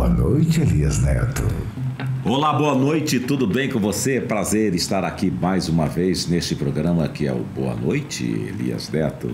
noite, Elias Neto. Olá, boa noite, tudo bem com você? Prazer estar aqui mais uma vez neste programa que é o Boa Noite, Elias Neto.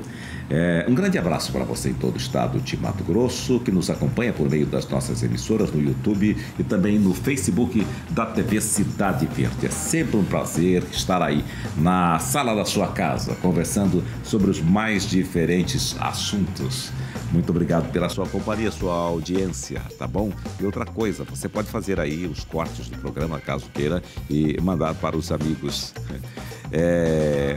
Um grande abraço para você em todo o estado de Mato Grosso, que nos acompanha por meio das nossas emissoras no YouTube e também no Facebook da TV Cidade Verde. É sempre um prazer estar aí na sala da sua casa, conversando sobre os mais diferentes assuntos. Muito obrigado pela sua companhia, sua audiência, tá bom? E outra coisa, você pode fazer aí os cortes do programa, caso queira, e mandar para os amigos.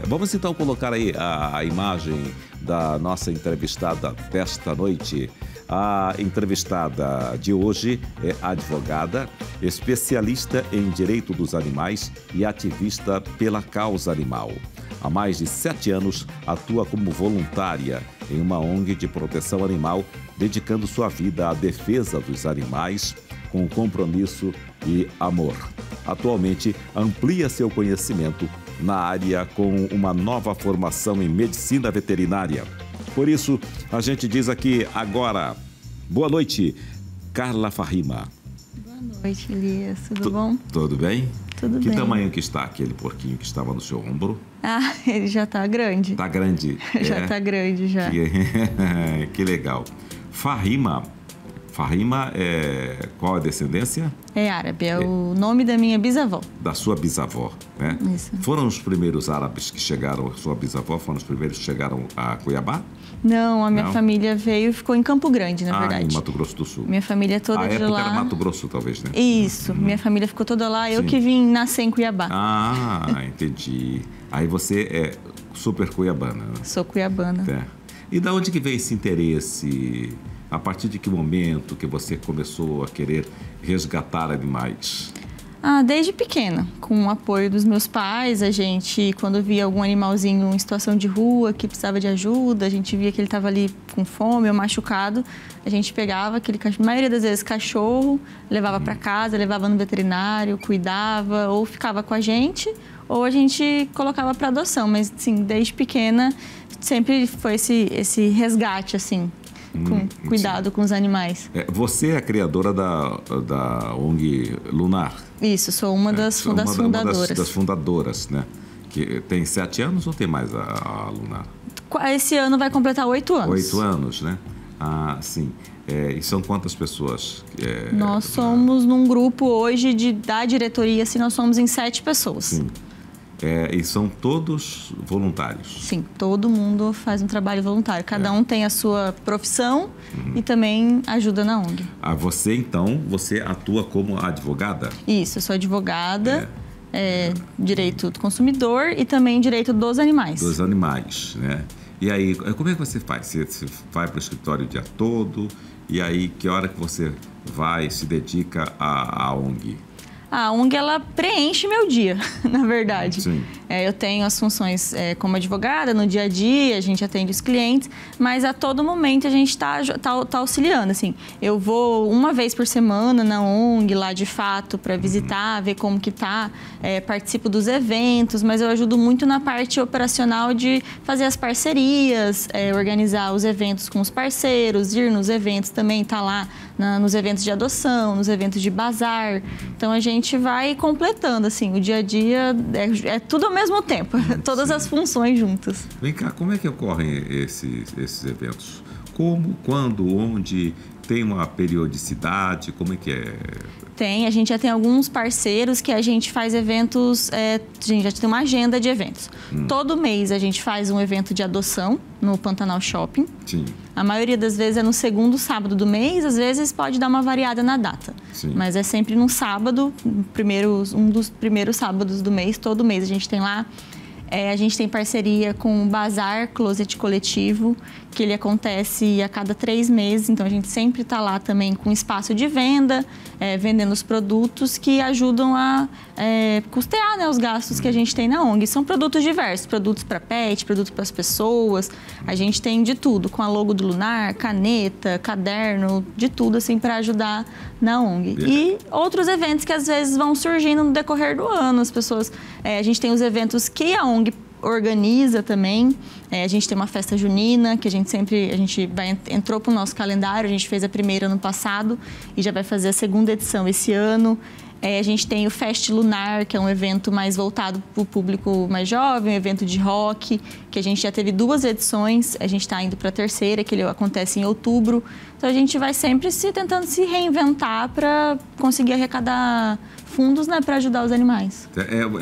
Vamos então colocar aí a imagem da nossa entrevistada desta noite. A entrevistada de hoje é advogada, especialista em direito dos animais e ativista pela causa animal. Há mais de 7 anos, atua como voluntária em uma ONG de proteção animal, dedicando sua vida à defesa dos animais com compromisso e amor. Atualmente, amplia seu conhecimento na área com uma nova formação em medicina veterinária. Por isso, a gente diz aqui agora, boa noite, Carla Fahima. Boa noite, Elias. Tudo bom? Tudo bem? Tudo bem. Que tamanho que está aquele porquinho que estava no seu ombro? Ah, ele já está grande. Está grande? Já está grande, já. Que legal. Fahima, qual a descendência? É árabe, é o nome da minha bisavó. Da sua bisavó, né? Isso. Foram os primeiros árabes que chegaram, sua bisavó foram os primeiros que chegaram a Cuiabá? Não, a minha família veio e ficou em Campo Grande, na verdade. Em Mato Grosso do Sul. Minha família toda de lá. A época era Mato Grosso, talvez, né? Isso, minha família ficou toda lá, eu que vim nascer em Cuiabá. Ah, entendi. Aí você é super cuiabana, né? Sou cuiabana. É. E da onde que veio esse interesse? A partir de que momento que você começou a querer resgatar animais? Desde pequena, com o apoio dos meus pais, a gente, quando via algum animalzinho em situação de rua, que precisava de ajuda, a gente via que ele estava ali com fome ou machucado, a gente pegava aquele cachorro, a maioria das vezes cachorro, levava para casa, levava no veterinário, cuidava, ou ficava com a gente, ou a gente colocava para adoção. Mas, sim, desde pequena, sempre foi esse resgate, assim, com cuidado com os animais. Você é a criadora da ONG Lunar? Isso, sou uma das fundadoras. Uma das fundadoras, né? Que tem 7 anos ou tem mais a Lunar? Esse ano vai completar 8 anos. 8 anos, né? Ah, sim. E são quantas pessoas? Nós somos num grupo hoje da diretoria, assim, nós somos em 7 pessoas. Sim. E são todos voluntários? Sim, todo mundo faz um trabalho voluntário. Cada um tem a sua profissão e também ajuda na ONG. Você, então, você atua como advogada? Isso, eu sou advogada, direito do consumidor e também direito dos animais. Dos animais, né? E aí, como é que você faz? Você vai para o escritório o dia todo? E aí, que hora que você vai, se dedica à ONG? A ONG, ela preenche meu dia, na verdade. Sim. Eu tenho as funções como advogada, no dia a dia, a gente atende os clientes, mas a todo momento a gente tá auxiliando, assim. Eu vou uma vez por semana na ONG, lá de fato, para visitar, ver como que tá, participo dos eventos, mas eu ajudo muito na parte operacional de fazer as parcerias, organizar os eventos com os parceiros, ir nos eventos também, tá lá nos eventos de adoção, nos eventos de bazar. Então, a gente vai completando, assim, o dia a dia é tudo ao mesmo tempo, todas as funções juntas. Vem cá, como é que ocorrem esses eventos? Como, quando, onde? Tem uma periodicidade? Como é que é? A gente já tem alguns parceiros que a gente faz eventos, a gente já tem uma agenda de eventos. Todo mês a gente faz um evento de adoção no Pantanal Shopping. Sim. A maioria das vezes é no segundo sábado do mês, às vezes pode dar uma variada na data. Sim. Mas é sempre num sábado, um dos primeiros sábados do mês, todo mês a gente tem lá. A gente tem parceria com o Bazar Closet Coletivo, que ele acontece a cada 3 meses. Então, a gente sempre está lá também com espaço de venda, vendendo os produtos que ajudam a custear, né, os gastos que a gente tem na ONG. São produtos diversos, produtos para pet, produtos para as pessoas. A gente tem de tudo, com a logo do Lunar, caneta, caderno, de tudo, assim, para ajudar na ONG. E outros eventos que às vezes vão surgindo no decorrer do ano. As pessoas, a gente tem os eventos que a ONG organiza também. A gente tem uma festa junina, que entrou para o nosso calendário, a gente fez a primeira ano passado e já vai fazer a segunda edição esse ano. A gente tem o Fest Lunar, que é um evento mais voltado para o público mais jovem, um evento de rock, que a gente já teve 2 edições, a gente está indo para a terceira, que ele acontece em outubro. Então a gente vai sempre tentando se reinventar para conseguir arrecadar fundos, né, para ajudar os animais.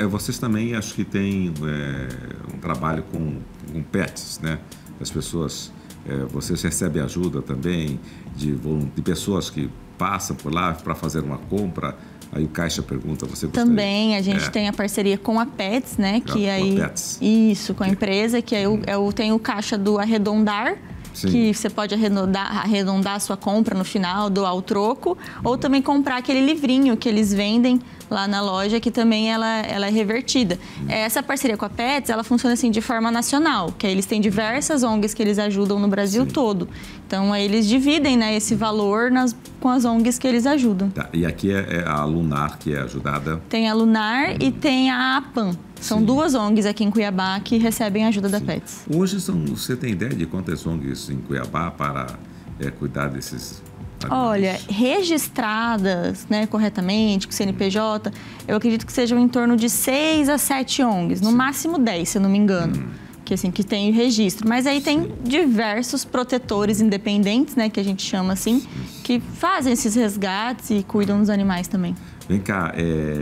Vocês também acho que têm um trabalho com pets, né? As pessoas, vocês recebem ajuda também de pessoas que passam por lá para fazer uma compra. Aí o Caixa pergunta, você gostaria? Também, a gente tem a parceria com a Pets, né? Pets. Isso, com a empresa, que tem o Caixa do Arredondar, Sim. que você pode arredondar a sua compra no final, doar o troco, ou também comprar aquele livrinho que eles vendem lá na loja, que também ela é revertida. Essa parceria com a Pets, ela funciona assim de forma nacional, que aí eles têm diversas ONGs que eles ajudam no Brasil Sim. todo. Então, aí eles dividem, né, esse valor com as ONGs que eles ajudam. Tá. E aqui é a Lunar que é ajudada? Tem a Lunar e tem a APAN. São Sim. 2 ONGs aqui em Cuiabá que recebem ajuda Sim. da Pets. Hoje, você tem ideia de quantas ONGs em Cuiabá para cuidar desses animais? Olha, registradas, né, corretamente, com CNPJ, eu acredito que sejam em torno de 6 a 7 ONGs, no Sim. máximo 10, se eu não me engano. Que tem registro. Mas aí tem Sim. diversos protetores independentes, né, que a gente chama assim, que fazem esses resgates e cuidam dos animais também. Vem cá,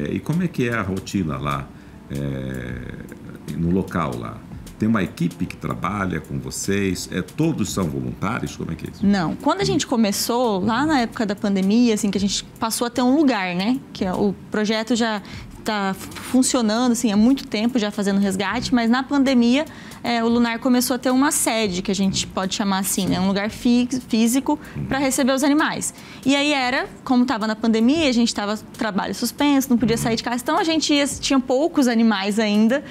e como é que é a rotina lá, no local lá? Tem uma equipe que trabalha com vocês? Todos são voluntários? Como é que é isso? Não. Quando a gente começou, lá na época da pandemia, assim, que a gente passou a ter um lugar, né? Que o projeto já está funcionando, assim, há muito tempo já fazendo resgate, mas na pandemia o Lunar começou a ter uma sede, que a gente pode chamar assim, né? Um lugar físico para receber os animais. E aí como estava na pandemia, a gente estava trabalho suspenso, não podia sair de casa, então a gente tinha poucos animais ainda.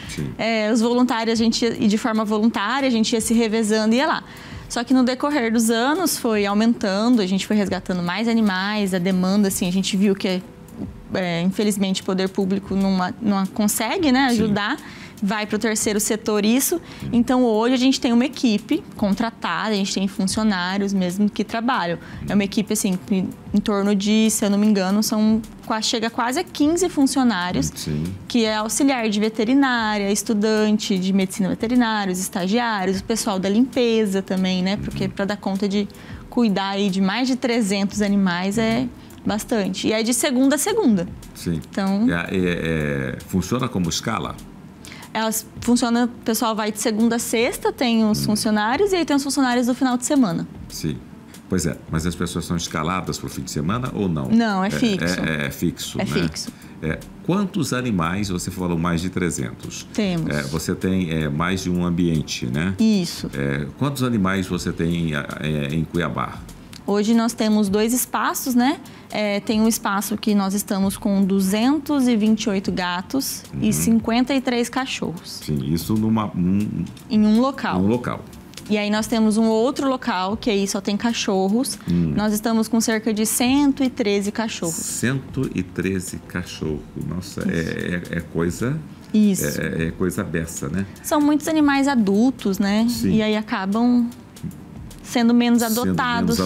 Os voluntários, a gente ia de forma voluntária, a gente ia se revezando e ia lá. Só que no decorrer dos anos foi aumentando, a gente foi resgatando mais animais, a demanda, assim, a gente viu que infelizmente o poder público não consegue, né, ajudar. Sim. Vai para o terceiro setor isso. Então, hoje a gente tem uma equipe contratada, a gente tem funcionários mesmo que trabalham. É uma equipe, assim, em torno de, se eu não me engano, chega quase a 15 funcionários, Sim. que é auxiliar de veterinária, estudante de medicina veterinária, os estagiários, o pessoal da limpeza também, né? Porque para dar conta de cuidar aí de mais de 300 animais é bastante. E é de segunda a segunda. Sim. Então, funciona como escala? Elas funcionam, o pessoal vai de segunda a sexta, tem os funcionários e aí tem os funcionários do final de semana. Sim. Pois é, mas as pessoas são escaladas para o fim de semana ou não? Não, é fixo. É fixo, né? Fixo. Quantos animais, você falou mais de 300? Temos. Você tem mais de um ambiente, né? Isso. Quantos animais você tem em Cuiabá? Hoje nós temos 2 espaços, né? Tem um espaço que nós estamos com 228 gatos e 53 cachorros. Sim, isso em um local. Um local. E aí nós temos um outro local, que aí só tem cachorros. Nós estamos com cerca de 113 cachorros. 113 cachorros. Nossa, é coisa... Isso. É coisa beça, né? São muitos animais adultos, né? Sim. E aí acabam sendo menos adotados.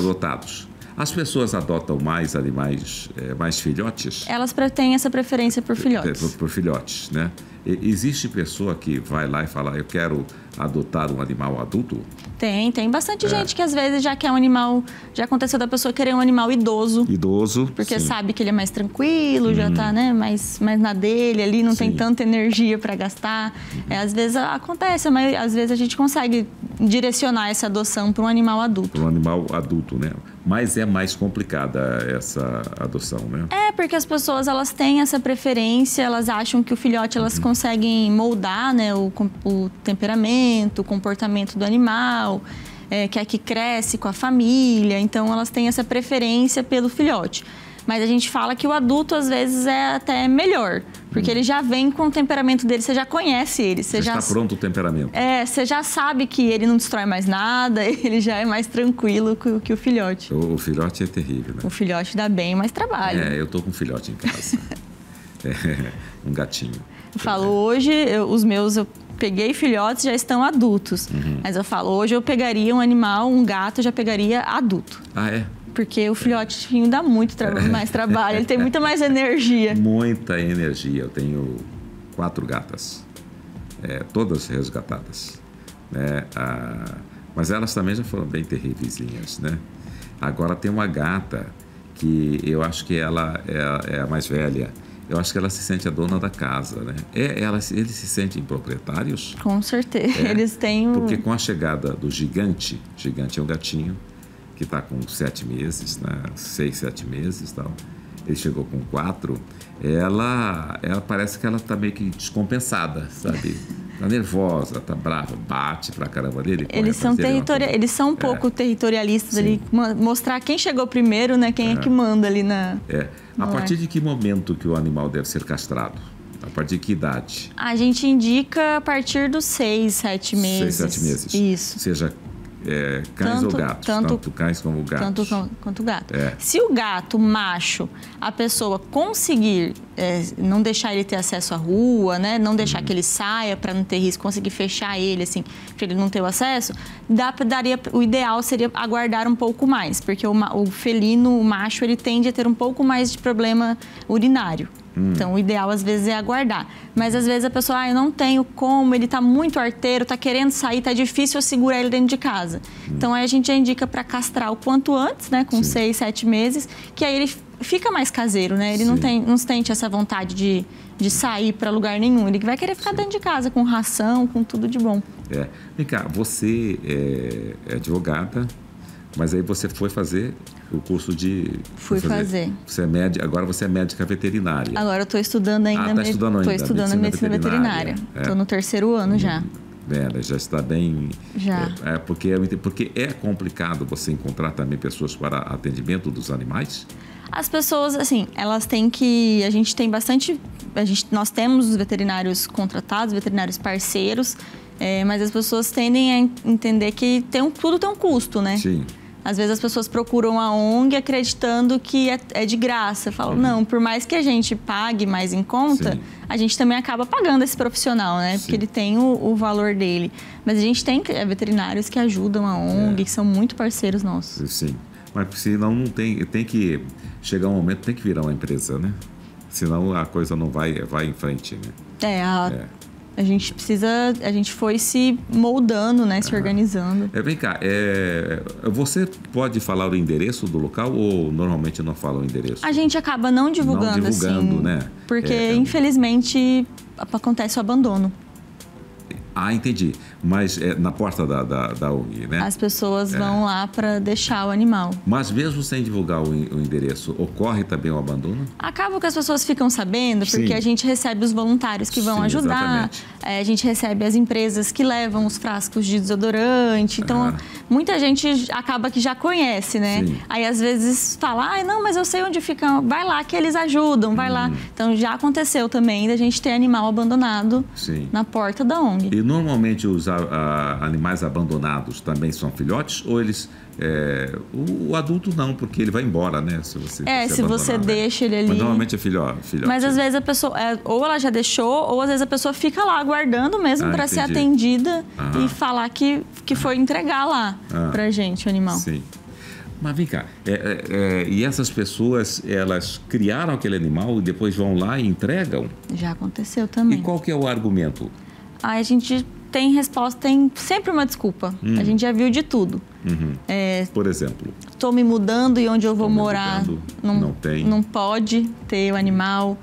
As pessoas adotam mais animais, mais filhotes? Elas têm essa preferência por filhotes. Por filhotes, né? Existe pessoa que vai lá e fala, eu quero adotar um animal adulto? Tem bastante gente que às vezes já quer um animal, já aconteceu da pessoa querer um animal idoso. Porque sim. sabe que ele é mais tranquilo, já tá, né, mais na dele ali, não tem tanta energia para gastar. Às vezes acontece, mas às vezes a gente consegue direcionar essa adoção para um animal adulto. Para um animal adulto, né? Mas é mais complicada essa adoção, né? Porque as pessoas, elas têm essa preferência, elas acham que o filhote, elas conseguem moldar, né, o temperamento, o comportamento do animal, que cresce com a família, então elas têm essa preferência pelo filhote. Mas a gente fala que o adulto, às vezes, é até melhor, porque ele já vem com o temperamento dele, você já conhece ele. Você já está pronto o temperamento. Você já sabe que ele não destrói mais nada, ele já é mais tranquilo que o filhote. O filhote é terrível, né? O filhote dá bem mais trabalho. Eu tô com um filhote em casa. Um gatinho. Eu falo, hoje, os meus, peguei filhotes, já estão adultos. Mas eu falo, hoje eu pegaria um animal, um gato, eu já pegaria adulto. Ah, é? Porque o filhotinho dá muito mais trabalho, ele tem muita mais energia. Muita energia. Eu tenho 4 gatas, todas resgatadas, né? Mas elas também já foram bem terríveis, né? Agora tem uma gata que eu acho que ela é a mais velha. Eu acho que ela se sente a dona da casa, né? Eles se sentem proprietários? Com certeza. Eles têm Porque com a chegada do Gigante é um gatinho que está com 7 meses, né? 6, 7 meses e tal. Ele chegou com 4. Ela parece que ela está meio que descompensada, sabe? Tá nervosa, tá brava, bate pra caramba dele. Eles são um pouco territorialistas ali, mostrar quem chegou primeiro, né? Quem é que manda ali na... A partir de que momento que o animal deve ser castrado? A partir de que idade? A gente indica a partir dos 6, 7 meses. 6, 7 meses. Isso. Seja cães ou gatos? Tanto cães como gatos. Quanto gato. Se o gato macho, a pessoa conseguir não deixar ele ter acesso à rua, né? Não deixar que ele saia para não ter risco, conseguir fechar ele, assim, para ele não ter o acesso, o ideal seria aguardar um pouco mais, porque o felino, o macho, ele tende a ter um pouco mais de problema urinário. Então, o ideal, às vezes, é aguardar. Mas, às vezes, a pessoa, eu não tenho como, ele está muito arteiro, está querendo sair, está difícil eu segurar ele dentro de casa. Então, aí a gente já indica para castrar o quanto antes, né? Com 6, 7 meses, que aí ele fica mais caseiro, né? Ele não sente essa vontade de sair para lugar nenhum. Ele vai querer ficar dentro de casa, com ração, com tudo de bom. Vem cá, você é advogada, mas aí você foi fazer o curso de... Fui fazer. Você agora você é médica veterinária. Agora eu estou estudando ainda. Estou estudando medicina veterinária. Estou no 3º ano já. Já está bem... Já. Porque é complicado você encontrar também pessoas para atendimento dos animais? As pessoas, assim, elas têm que... A gente tem bastante... Nós temos os veterinários contratados, veterinários parceiros, mas as pessoas tendem a entender que tudo tem um custo, né? Sim. Às vezes as pessoas procuram a ONG acreditando que é de graça. Falam, não, por mais que a gente pague mais em conta, a gente também acaba pagando esse profissional, né? Porque ele tem o valor dele. Mas a gente tem veterinários que ajudam a ONG, que são muito parceiros nossos. Sim, mas senão não tem que chegar um momento, tem que virar uma empresa, né? Senão a coisa não vai em frente, né? A gente foi se moldando, né? Se organizando. Vem cá, você pode falar o endereço do local ou normalmente não fala o endereço? A gente acaba não divulgando assim, né? Porque infelizmente acontece o abandono. Ah, entendi. Mas é na porta da ONG, né? As pessoas vão lá para deixar o animal. Mas mesmo sem divulgar o endereço, ocorre também o abandono? Acaba que as pessoas ficam sabendo, porque a gente recebe os voluntários que vão ajudar. A gente recebe as empresas que levam os frascos de desodorante. Então, muita gente acaba que já conhece, né? Aí, às vezes, fala, não, mas eu sei onde fica. Vai lá que eles ajudam, vai lá. Então, já aconteceu também da gente ter animal abandonado na porta da ONG. E normalmente os animais abandonados também são filhotes ou eles... o adulto não, porque ele vai embora, né? Se você deixa ele ali... Mas normalmente é filhote. Mas às vezes a pessoa... ou ela já deixou, ou às vezes a pessoa fica lá aguardando mesmo para ser atendida e falar que foi entregar lá pra gente o animal. Sim. Mas vem cá, e essas pessoas, elas criaram aquele animal e depois vão lá e entregam? Já aconteceu também. E qual que é o argumento? A gente tem resposta, tem sempre uma desculpa. A gente já viu de tudo. Por exemplo? Estou me mudando e onde eu vou morar não pode ter o animal.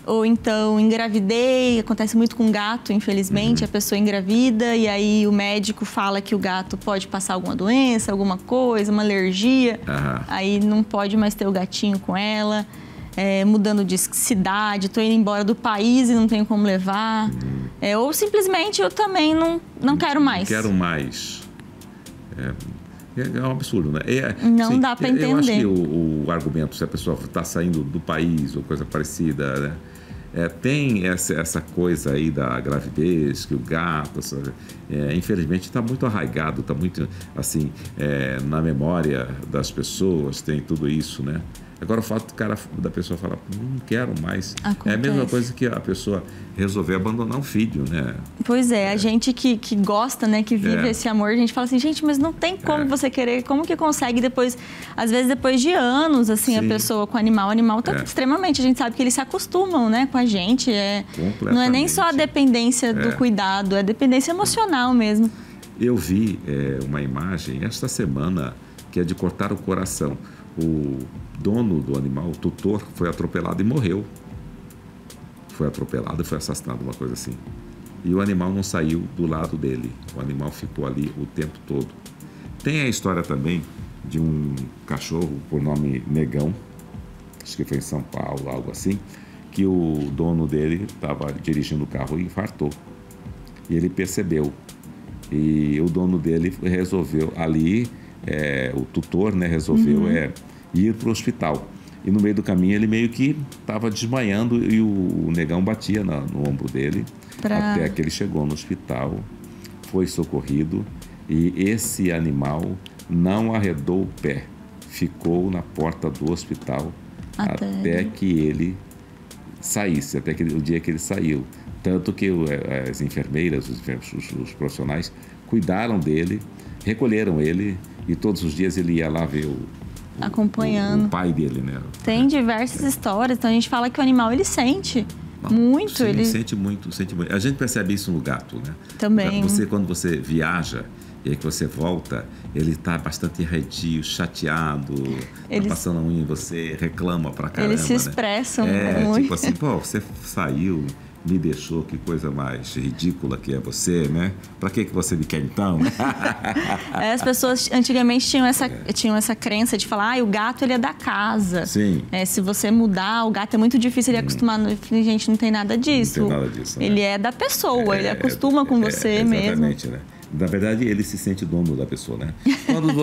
Ou então engravidei, acontece muito com gato, infelizmente. A pessoa engravida e aí o médico fala que o gato pode passar alguma doença, alguma coisa, uma alergia. Aí não pode mais ter o gatinho com ela. Mudando de cidade, estou indo embora do país e não tenho como levar. Ou simplesmente eu também não quero mais. Não quero mais. É um absurdo, né? Não dá para entender. Eu acho que o argumento, se a pessoa está saindo do país ou coisa parecida, né? Tem essa coisa aí da gravidez, que o gato, infelizmente, está muito arraigado, está muito, assim, na memória das pessoas, tem tudo isso, né? Agora o fato da pessoa falar, não quero mais. Acontece. É a mesma coisa que a pessoa resolver abandonar um filho, né? Pois é, a gente que gosta, né, que vive esse amor, a gente fala assim, gente, mas não tem como você querer, como que consegue depois, às vezes depois de anos, assim, a pessoa com o animal tá extremamente, a gente sabe que eles se acostumam, né, com a gente, não é nem só a dependência do cuidado, é a dependência emocional mesmo. Eu vi uma imagem esta semana que é de cortar o coração. O dono do animal, o tutor, foi atropelado e morreu. Foi atropelado e foi assassinado, uma coisa assim. E o animal não saiu do lado dele. O animal ficou ali o tempo todo. Tem a história também de um cachorro por nome Negão, acho que foi em São Paulo, algo assim, que o dono dele estava dirigindo o carro e infartou. E ele percebeu. E o dono dele resolveu ali, o tutor, né, resolveu ir para o hospital. E no meio do caminho ele meio que estava desmaiando e o negão batia no ombro dele até que ele chegou no hospital, foi socorrido e esse animal não arredou o pé, ficou na porta do hospital até que ele saísse, até que o dia que ele saiu. Tanto que as enfermeiras, os profissionais cuidaram dele, recolheram ele e todos os dias ele ia lá ver acompanhando o pai dele, né? Tem diversas histórias, então a gente fala que o animal ele sente muito. Sim, ele sente muito. A gente percebe isso no gato, né? Também. Quando você viaja e aí que você volta, ele está bastante arredio, chateado, tá passando a unha em você, reclama pra caramba. Eles se expressam muito. Tipo assim, pô, você saiu, me deixou, que coisa mais ridícula que é você, né? Pra que você me quer então? As pessoas antigamente tinham essa crença de falar, o gato ele é da casa. Sim. Se você mudar, o gato é muito difícil ele acostumar. Gente, não tem nada disso. Não tem nada disso, né? Ele é da pessoa, ele acostuma com você mesmo. Exatamente, né? Na verdade, ele se sente dono da pessoa, né? Quando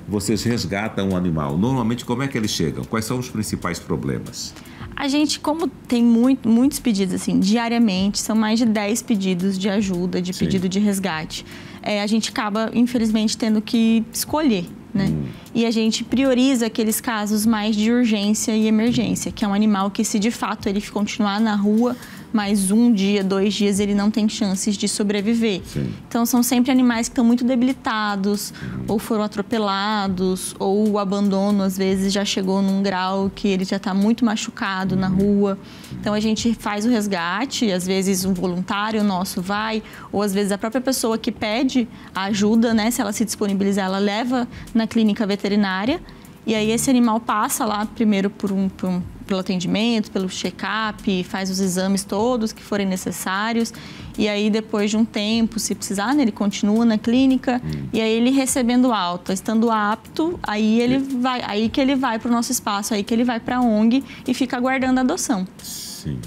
vocês resgatam um animal, normalmente como é que eles chegam? Quais são os principais problemas? A gente, como tem muitos pedidos, assim, diariamente, são mais de 10 pedidos de ajuda, de pedido de resgate. A gente acaba, infelizmente, tendo que escolher, né? E a gente prioriza aqueles casos mais de urgência e emergência, que é um animal que, se de fato ele continuar na rua mais 1 dia, 2 dias, ele não tem chances de sobreviver. Sim. Então, são sempre animais que estão muito debilitados, ou foram atropelados, ou o abandono, às vezes, já chegou num grau que ele já está muito machucado na rua. Então, a gente faz o resgate, às vezes um voluntário nosso vai, ou às vezes a própria pessoa que pede a ajuda, né, se ela se disponibilizar, ela leva na clínica veterinária, e aí esse animal passa lá primeiro pelo atendimento, pelo check-up, faz os exames todos que forem necessários. E aí, depois de um tempo, se precisar, né, ele continua na clínica. E aí, ele recebendo alta, estando apto, aí que ele vai para o nosso espaço, aí que ele vai para a ONG e fica aguardando a adoção. Sim.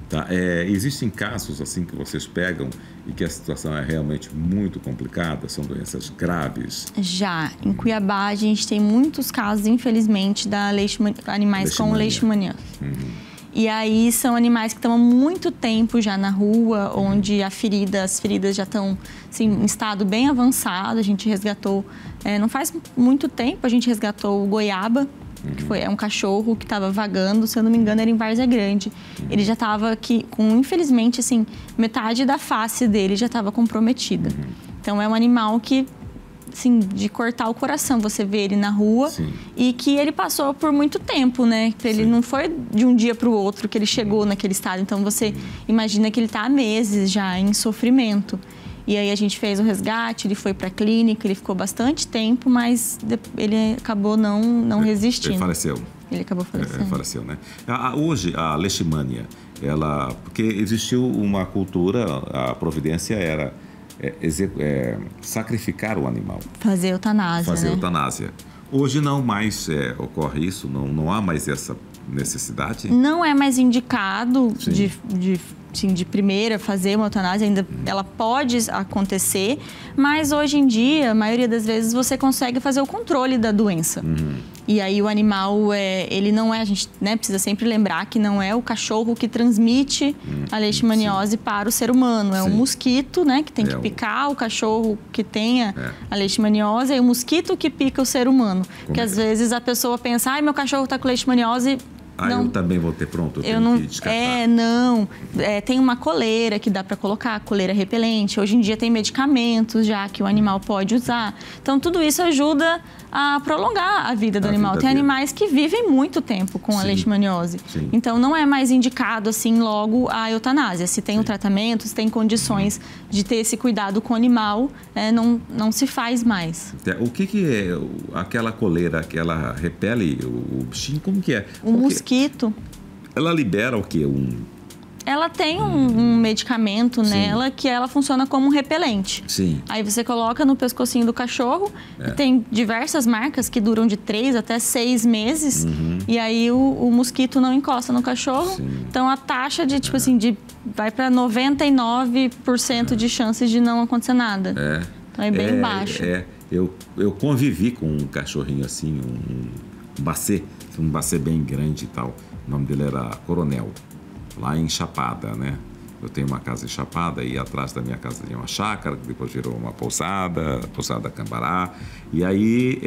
Tá. Existem casos assim que vocês pegam e que a situação é realmente muito complicada? São doenças graves? Já. Em Cuiabá, a gente tem muitos casos, infelizmente, animais com leishmaniose. E aí são animais que estão há muito tempo já na rua, onde as feridas já estão assim, em estado bem avançado. A gente resgatou, não faz muito tempo, a gente resgatou o Goiaba, que é um cachorro que estava vagando, se eu não me engano, era em Várzea Grande. Ele já estava aqui com, infelizmente, assim, metade da face dele já estava comprometida. Então, é um animal que, assim, de cortar o coração, você vê ele na rua. E que ele passou por muito tempo, né? Ele não foi de um dia para o outro que ele chegou naquele estado. Então, você imagina que ele está há meses já em sofrimento. E aí a gente fez o resgate, ele foi para a clínica, ele ficou bastante tempo, mas ele acabou não resistindo. Ele faleceu. Ele acabou falecendo. Faleceu, né? Hoje, a leishmania, porque existiu uma cultura, a providência era sacrificar o animal. Fazer eutanásia, Fazer né? eutanásia. Hoje não mais ocorre isso, não há mais essa necessidade? Não é mais indicado de primeira fazer uma eutanásia, ainda ela pode acontecer, mas hoje em dia, a maioria das vezes, você consegue fazer o controle da doença. E aí o animal, ele não é, a gente, né, precisa sempre lembrar que não é o cachorro que transmite a leishmaniose para o ser humano. É o mosquito, né, que tem que picar o cachorro que tenha a leishmaniose, e o mosquito que pica o ser humano. Porque às vezes a pessoa pensa, ai, meu cachorro está com leishmaniose. Eu também vou ter pronto, eu tenho que descartar. Tem uma coleira que dá para colocar, coleira repelente. Hoje em dia tem medicamentos já que o animal pode usar. Então, tudo isso ajuda a prolongar a vida do animal. Tem animais que vivem muito tempo com a leishmaniose. Então, não é mais indicado, assim, logo a eutanásia. Se tem um tratamento, se tem condições de ter esse cuidado com o animal, não se faz mais. O que é aquela coleira que ela repele o bichinho? Como que é? O mosquito. Ela libera o quê? Ela tem um medicamento nela que ela funciona como um repelente. Sim. Aí você coloca no pescocinho do cachorro, e tem diversas marcas que duram de 3 até 6 meses, e aí o mosquito não encosta no cachorro. Então a taxa de, tipo assim, vai para 99% de chances de não acontecer nada. Então é bem baixo. Eu convivi com um cachorrinho assim, um bacê bem grande e tal. O nome dele era Coronel. Lá em Chapada, né? Eu tenho uma casa em Chapada e atrás da minha casa tinha uma chácara, que depois virou uma pousada Cambará. E aí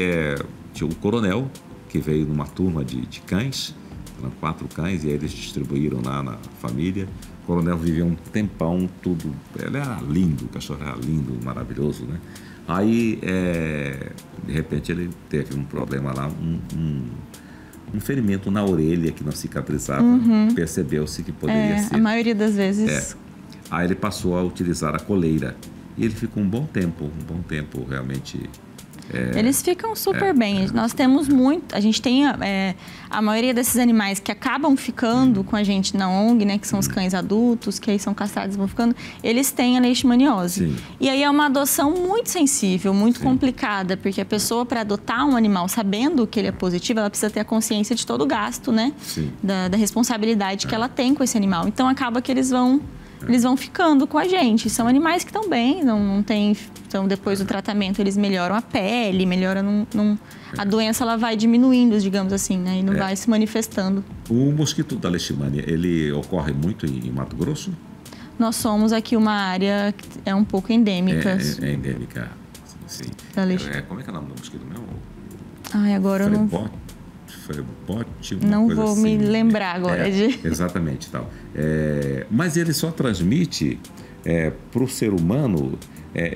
tinha o Coronel, que veio numa turma de cães, eram 4 cães, e aí eles distribuíram lá na família. O Coronel vivia um tempão, tudo. Ele era lindo, o cachorro era lindo, maravilhoso, né? Aí, de repente, ele teve um problema lá, um ferimento na orelha que não cicatrizava. Percebeu-se que poderia ser. A maioria das vezes. Aí ele passou a utilizar a coleira. E ele ficou um bom tempo realmente. Eles ficam super bem. Nós temos a gente tem a maioria desses animais que acabam ficando com a gente na ONG, né, que são os cães adultos, que aí são castrados e vão ficando, eles têm a leishmaniose. E aí é uma adoção muito sensível, muito complicada, porque a pessoa, para adotar um animal sabendo que ele é positivo, ela precisa ter a consciência de todo o gasto, né, da responsabilidade que ela tem com esse animal. Então acaba que eles vão ficando com a gente. São animais que estão bem, não tem. Então, depois do tratamento, eles melhoram a pele, a doença ela vai diminuindo, digamos assim, né? E não vai se manifestando. O mosquito da leishmania, ele ocorre muito em Mato Grosso? Nós somos aqui uma área que é um pouco endêmica. É endêmica, sim. Como é que é o nome do mosquito mesmo? Agora eu não... Frebote, não coisa vou assim. me lembrar agora Exatamente, tal. Mas ele só transmite para o ser humano.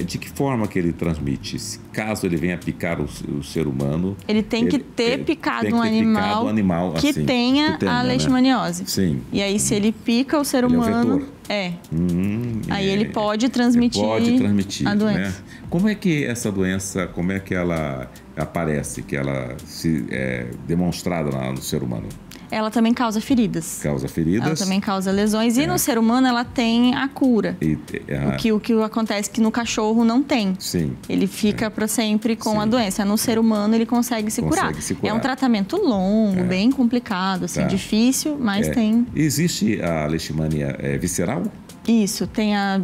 De que forma que ele transmite? Caso ele venha picar o ser humano... Ele tem que ter picado um animal que assim, tenha a leishmaniose. Sim. E aí, se ele pica o ser humano... Aí ele pode transmitir, a doença. Né? Como é que essa doença, como é que ela aparece, que ela é demonstrada no ser humano? Ela também causa feridas. Ela também causa lesões. E no ser humano ela tem a cura. O que acontece que no cachorro não tem. Sim. Ele fica para sempre com a doença. No ser humano ele consegue se curar. É um tratamento longo, bem complicado, assim, difícil, mas tem. Existe a leishmania visceral? Isso, tem a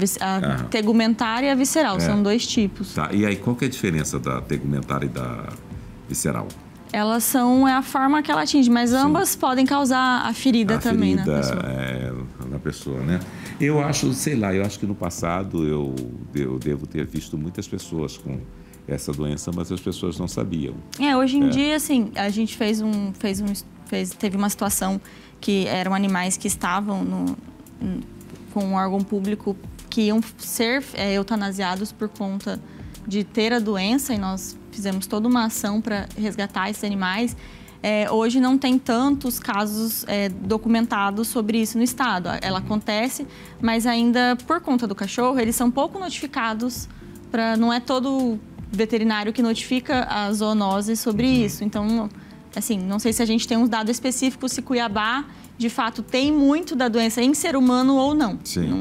tegumentária e a visceral, são 2 tipos. Tá. E aí, qual que é a diferença da tegumentária e da visceral? Elas são a forma que ela atinge, mas ambas podem causar a ferida também na pessoa. Na pessoa, né? Eu acho que no passado eu devo ter visto muitas pessoas com essa doença, mas as pessoas não sabiam. Hoje em dia, assim, a gente teve uma situação que eram animais que estavam com um órgão público que iam ser eutanasiados por conta de ter a doença, e nós fizemos toda uma ação para resgatar esses animais. Hoje não tem tantos casos documentados sobre isso no estado. Ela acontece, mas ainda por conta do cachorro, eles são pouco notificados. Não é todo veterinário que notifica a zoonose sobre isso. Então, assim, não sei se a gente tem um dado específico se Cuiabá, de fato, tem muito da doença em ser humano ou não.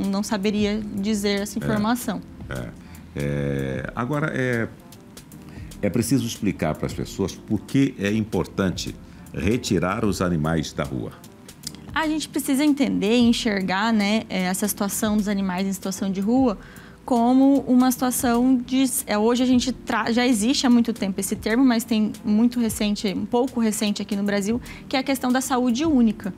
Não saberia dizer essa informação. Agora, é preciso explicar para as pessoas por que é importante retirar os animais da rua. A gente precisa entender e enxergar, né, essa situação dos animais em situação de rua como uma situação de... Hoje a gente já existe há muito tempo esse termo, mas tem muito recente, um pouco recente aqui no Brasil, que é a questão da saúde única.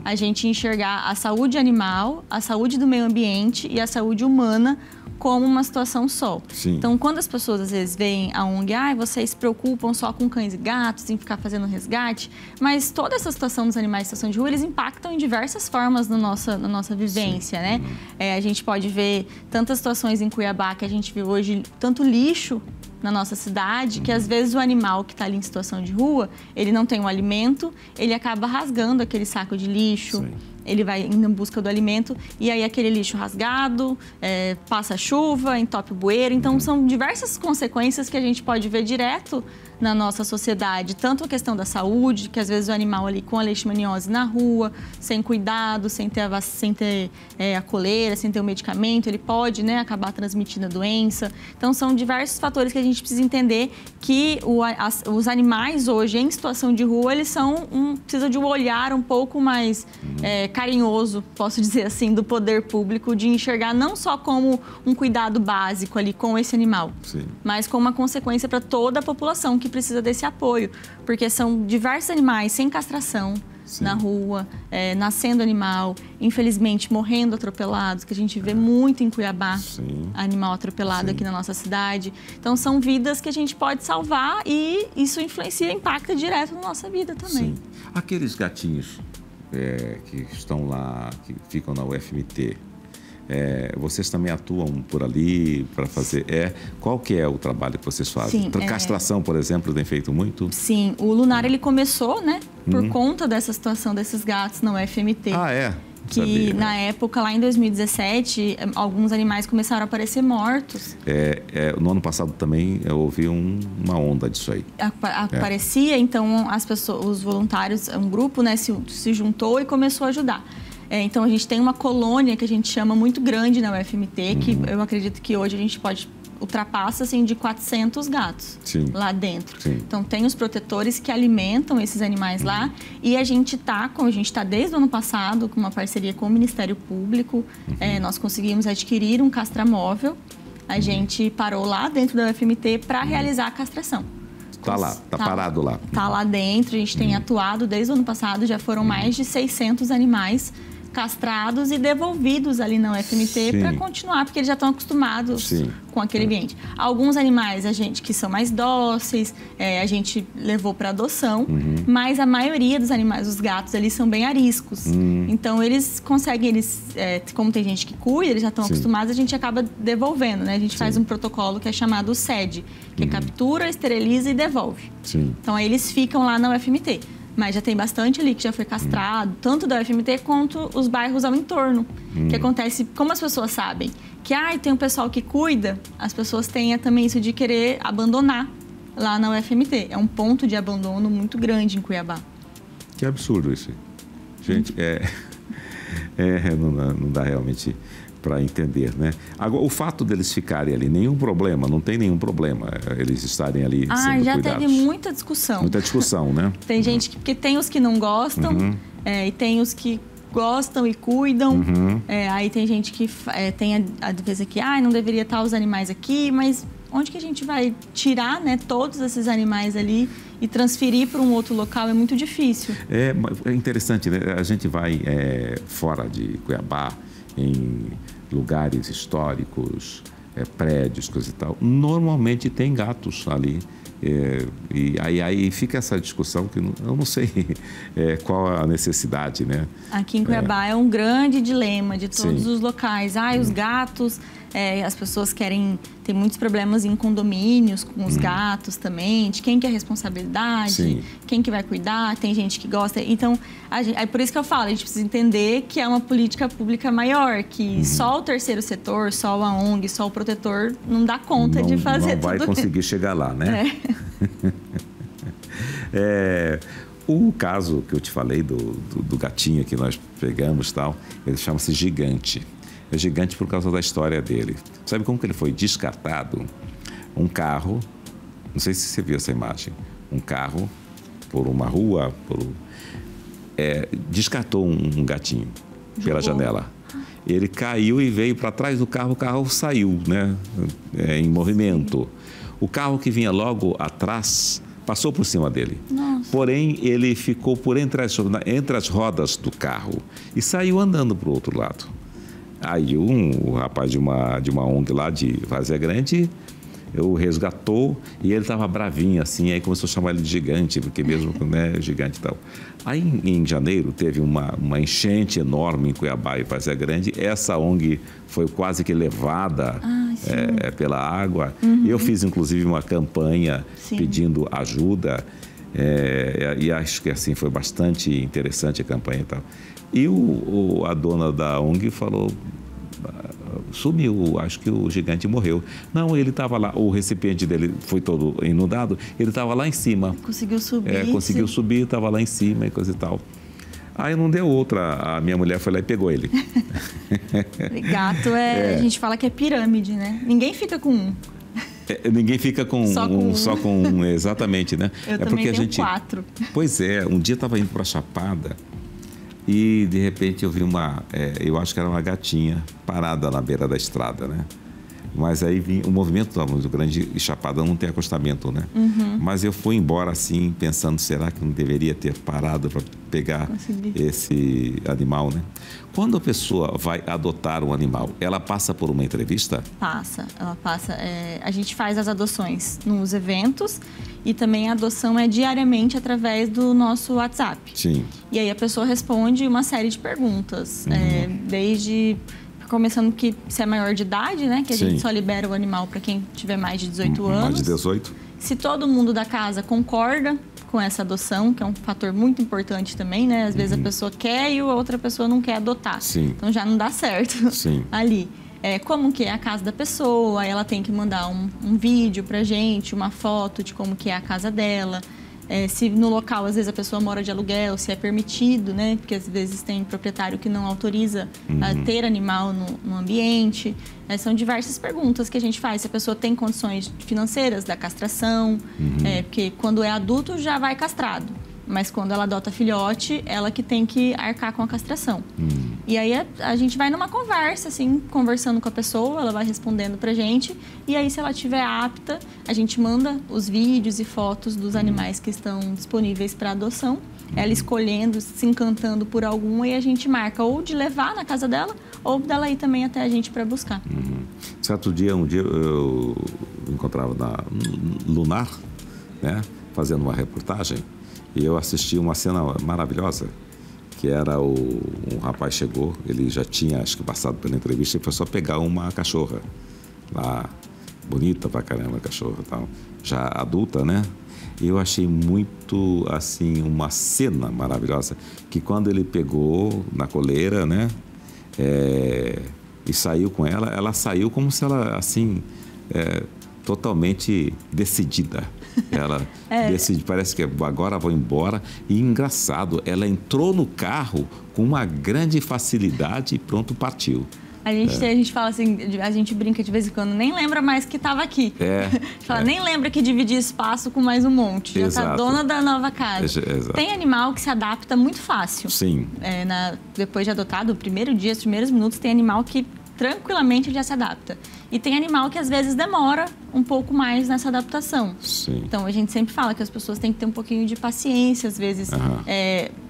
A gente enxergar a saúde animal, a saúde do meio ambiente e a saúde humana como uma situação só. Sim. Então, quando as pessoas às vezes veem a ONG, vocês se preocupam só com cães e gatos, em ficar fazendo resgate, mas toda essa situação dos animais em situação de rua, eles impactam em diversas formas na nossa vivência, né? A gente pode ver tantas situações em Cuiabá que a gente vê hoje, tanto lixo na nossa cidade, que às vezes o animal que está ali em situação de rua, ele não tem um alimento, ele acaba rasgando aquele saco de lixo. Sim. Ele vai indo em busca do alimento e aí aquele lixo rasgado, passa chuva, entope o bueiro. Então, são diversas consequências que a gente pode ver direto na nossa sociedade. Tanto a questão da saúde, que às vezes o animal ali com a leishmaniose na rua, sem cuidado, sem ter a coleira, sem ter o medicamento, ele pode, né, acabar transmitindo a doença. Então, são diversos fatores que a gente precisa entender que os animais hoje em situação de rua, eles precisam de um olhar um pouco mais carinhoso, posso dizer assim, do poder público, de enxergar não só como um cuidado básico ali com esse animal, sim, mas como uma consequência para toda a população que precisa desse apoio, porque são diversos animais sem castração, sim, na rua, nascendo animal, infelizmente morrendo atropelados, que a gente vê muito em Cuiabá, sim, animal atropelado, sim, aqui na nossa cidade. Então, são vidas que a gente pode salvar e isso influencia, impacta direto na nossa vida também. Sim. Aqueles gatinhos que estão lá, que ficam na UFMT, vocês também atuam por ali para fazer... Qual que é o trabalho que vocês fazem? Sim, castração, por exemplo, tem feito muito? Sim, o Lunar ele começou, né, por conta dessa situação desses gatos na UFMT. Que sabia, na época, lá em 2017, alguns animais começaram a aparecer mortos. No ano passado também eu ouvi uma onda disso aí. Aparecia, então as pessoas, os voluntários, um grupo, né, se juntou e começou a ajudar. Então a gente tem uma colônia que a gente chama muito grande na UFMT, que eu acredito que hoje a gente ultrapassa assim, de 400 gatos, sim, lá dentro. Sim. Então tem os protetores que alimentam esses animais lá e a gente está desde o ano passado com uma parceria com o Ministério Público. Nós conseguimos adquirir um castramóvel. A gente parou lá dentro da UFMT para realizar a castração. Tá parado lá. Tá lá dentro, a gente tem atuado desde o ano passado, já foram mais de 600 animais castrados e devolvidos ali na UFMT para continuar, porque eles já estão acostumados, sim, com aquele ambiente. Alguns animais, que são mais dóceis, a gente levou para adoção, mas a maioria dos animais, os gatos ali, são bem ariscos. Então, eles conseguem, como tem gente que cuida, eles já estão acostumados, a gente acaba devolvendo, né? A gente faz um protocolo que é chamado SED, que é captura, esteriliza e devolve. Sim. Então, aí eles ficam lá na UFMT. Mas já tem bastante ali que já foi castrado, tanto da UFMT quanto os bairros ao entorno. Que acontece, como as pessoas sabem que tem um pessoal que cuida, as pessoas têm também isso de querer abandonar lá na UFMT. É um ponto de abandono muito grande em Cuiabá. Que absurdo isso. Gente, não dá realmente para entender, né? Agora, o fato deles ficarem ali, não tem nenhum problema eles estarem ali sendo já cuidados. Teve muita discussão. Muita discussão, né? Tem gente porque tem os que não gostam, e tem os que gostam e cuidam. Aí tem gente que tem a defesa que não deveria estar os animais aqui, mas onde que a gente vai tirar, né, todos esses animais ali e transferir para um outro local? É muito difícil. É interessante, né? A gente vai fora de Cuiabá, em lugares históricos, prédios, coisa e tal. Normalmente tem gatos ali. E aí fica essa discussão que eu não sei qual a necessidade, né? Aqui em Cuiabá é um grande dilema de todos os locais. Os gatos, as pessoas tem muitos problemas em condomínios com os gatos também, de quem que é a responsabilidade, quem que vai cuidar, tem gente que gosta. Então, é por isso que eu falo, a gente precisa entender que é uma política pública maior, que só o terceiro setor, só a ONG, só o protetor não dá conta de fazer tudo. Não vai conseguir chegar lá, né? O caso que eu te falei do gatinho que nós pegamos e tal, ele chama-se Gigante. É Gigante por causa da história dele. Sabe como que ele foi descartado? Um carro, não sei se você viu essa imagem, um carro por uma rua, descartou um gatinho pela janela. ele caiu e veio para trás do carro, o carro saiu, né? Em movimento. O carro que vinha logo atrás passou por cima dele. Nossa. Porém, ele ficou por entre as rodas do carro e saiu andando para o outro lado. Aí o rapaz de uma ONG lá de Várzea Grande o resgatou e ele estava bravinho assim, aí começou a chamar ele de gigante, porque mesmo né, gigante e tal. Aí em janeiro teve uma enchente enorme em Cuiabá e Várzea Grande, essa ONG foi quase que levada pela água. Eu fiz inclusive uma campanha pedindo ajuda e acho que assim foi bastante interessante a campanha e tal. E a dona da ONG falou, sumiu, acho que o gigante morreu. Não, ele estava lá, o recipiente dele foi todo inundado, ele estava lá em cima. Conseguiu subir. Conseguiu subir, estava lá em cima e coisa e tal. Aí não deu outra, a minha mulher foi lá e pegou ele. Gato a gente fala que é pirâmide, né? Ninguém fica com um. Ninguém fica com só com um, exatamente, né? Eu também tenho 4. Pois é, um dia estava indo para a Chapada e de repente eu vi eu acho que era uma gatinha parada na beira da estrada, né? Mas aí o movimento estava muito grande e Chapada não tem acostamento, né? Mas eu fui embora assim, pensando, será que não deveria ter parado para pegar esse animal, né? Quando a pessoa vai adotar um animal, ela passa por uma entrevista? Ela passa. A gente faz as adoções nos eventos e também a adoção é diariamente através do nosso WhatsApp. Sim. E aí a pessoa responde uma série de perguntas, desde... Começando que se é maior de idade, né? Que a gente só libera o animal para quem tiver mais de 18 anos. Mais de 18. Se todo mundo da casa concorda com essa adoção, que é um fator muito importante também, né? Às vezes a pessoa quer e a outra pessoa não quer adotar. Sim. Então já não dá certo ali. Como que é a casa da pessoa, aí ela tem que mandar um vídeo pra gente, uma foto de como que é a casa dela. Se no local, às vezes, a pessoa mora de aluguel, se é permitido, né? Porque às vezes tem proprietário que não autoriza ter animal no ambiente. São diversas perguntas que a gente faz. Se a pessoa tem condições financeiras da castração, porque quando é adulto já vai castrado. Mas quando ela adota filhote, ela que tem que arcar com a castração. E aí a gente vai numa conversa, assim, conversando com a pessoa, ela vai respondendo pra gente. E aí, se ela estiver apta, a gente manda os vídeos e fotos dos animais que estão disponíveis para adoção. Ela escolhendo, se encantando por algum, e a gente marca ou de levar na casa dela, ou dela ir também até a gente para buscar. Um dia eu encontrava na Lunar, né, fazendo uma reportagem, e eu assisti uma cena maravilhosa, que era um rapaz chegou, ele já tinha, acho que passado pela entrevista, e foi só pegar uma cachorra lá, bonita pra caramba a cachorra e tal, já adulta, né? E eu achei muito, assim, uma cena maravilhosa, que quando ele pegou na coleira, né, e saiu com ela, ela saiu como se ela, assim, totalmente decidida. Ela decide, parece que agora vou embora. E engraçado, ela entrou no carro com uma grande facilidade e pronto, partiu. A gente fala assim, a gente brinca de vez em quando, nem lembra mais que estava aqui. A gente fala, nem lembra que dividia espaço com mais um monte. Já está dona da nova casa. Tem animal que se adapta muito fácil. Sim. Depois de adotado, o primeiro dia, os primeiros minutos, tem animal que tranquilamente já se adapta. E tem animal que às vezes demora um pouco mais nessa adaptação. Sim. Então a gente sempre fala que as pessoas têm que ter um pouquinho de paciência, às vezes,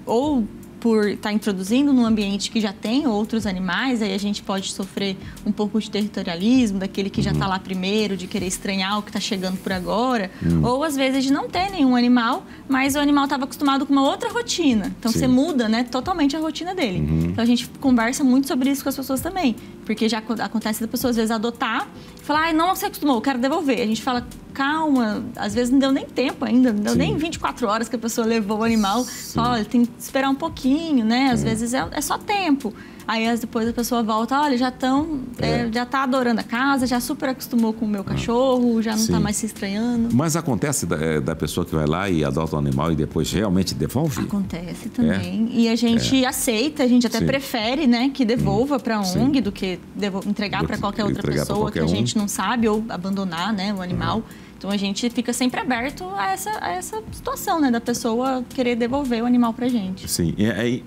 ou por estar introduzindo num ambiente que já tem outros animais, aí a gente pode sofrer um pouco de territorialismo, daquele que já está lá primeiro, de querer estranhar o que está chegando por agora, ou às vezes de não ter nenhum animal, mas o animal estava acostumado com uma outra rotina. Então você muda, né, totalmente a rotina dele. Então a gente conversa muito sobre isso com as pessoas também, porque já acontece da pessoa às vezes adotar e falar, não se acostumou, eu quero devolver. A gente fala, calma, às vezes não deu nem tempo ainda, não deu nem 24 horas que a pessoa levou o animal. Olha, tem que esperar um pouquinho, né? Às vezes é só tempo. Aí depois a pessoa volta, olha, já tá adorando a casa, já super acostumou com o meu cachorro, já não está mais se estranhando. Mas acontece da pessoa que vai lá e adota um animal e depois realmente devolve? Acontece também. E a gente aceita, a gente até prefere, né, que devolva para a ONG do que entregar para qualquer outra pessoa que a gente não sabe, ou abandonar, né, o animal. Então a gente fica sempre aberto a essa situação, né, da pessoa querer devolver o animal pra gente. Sim.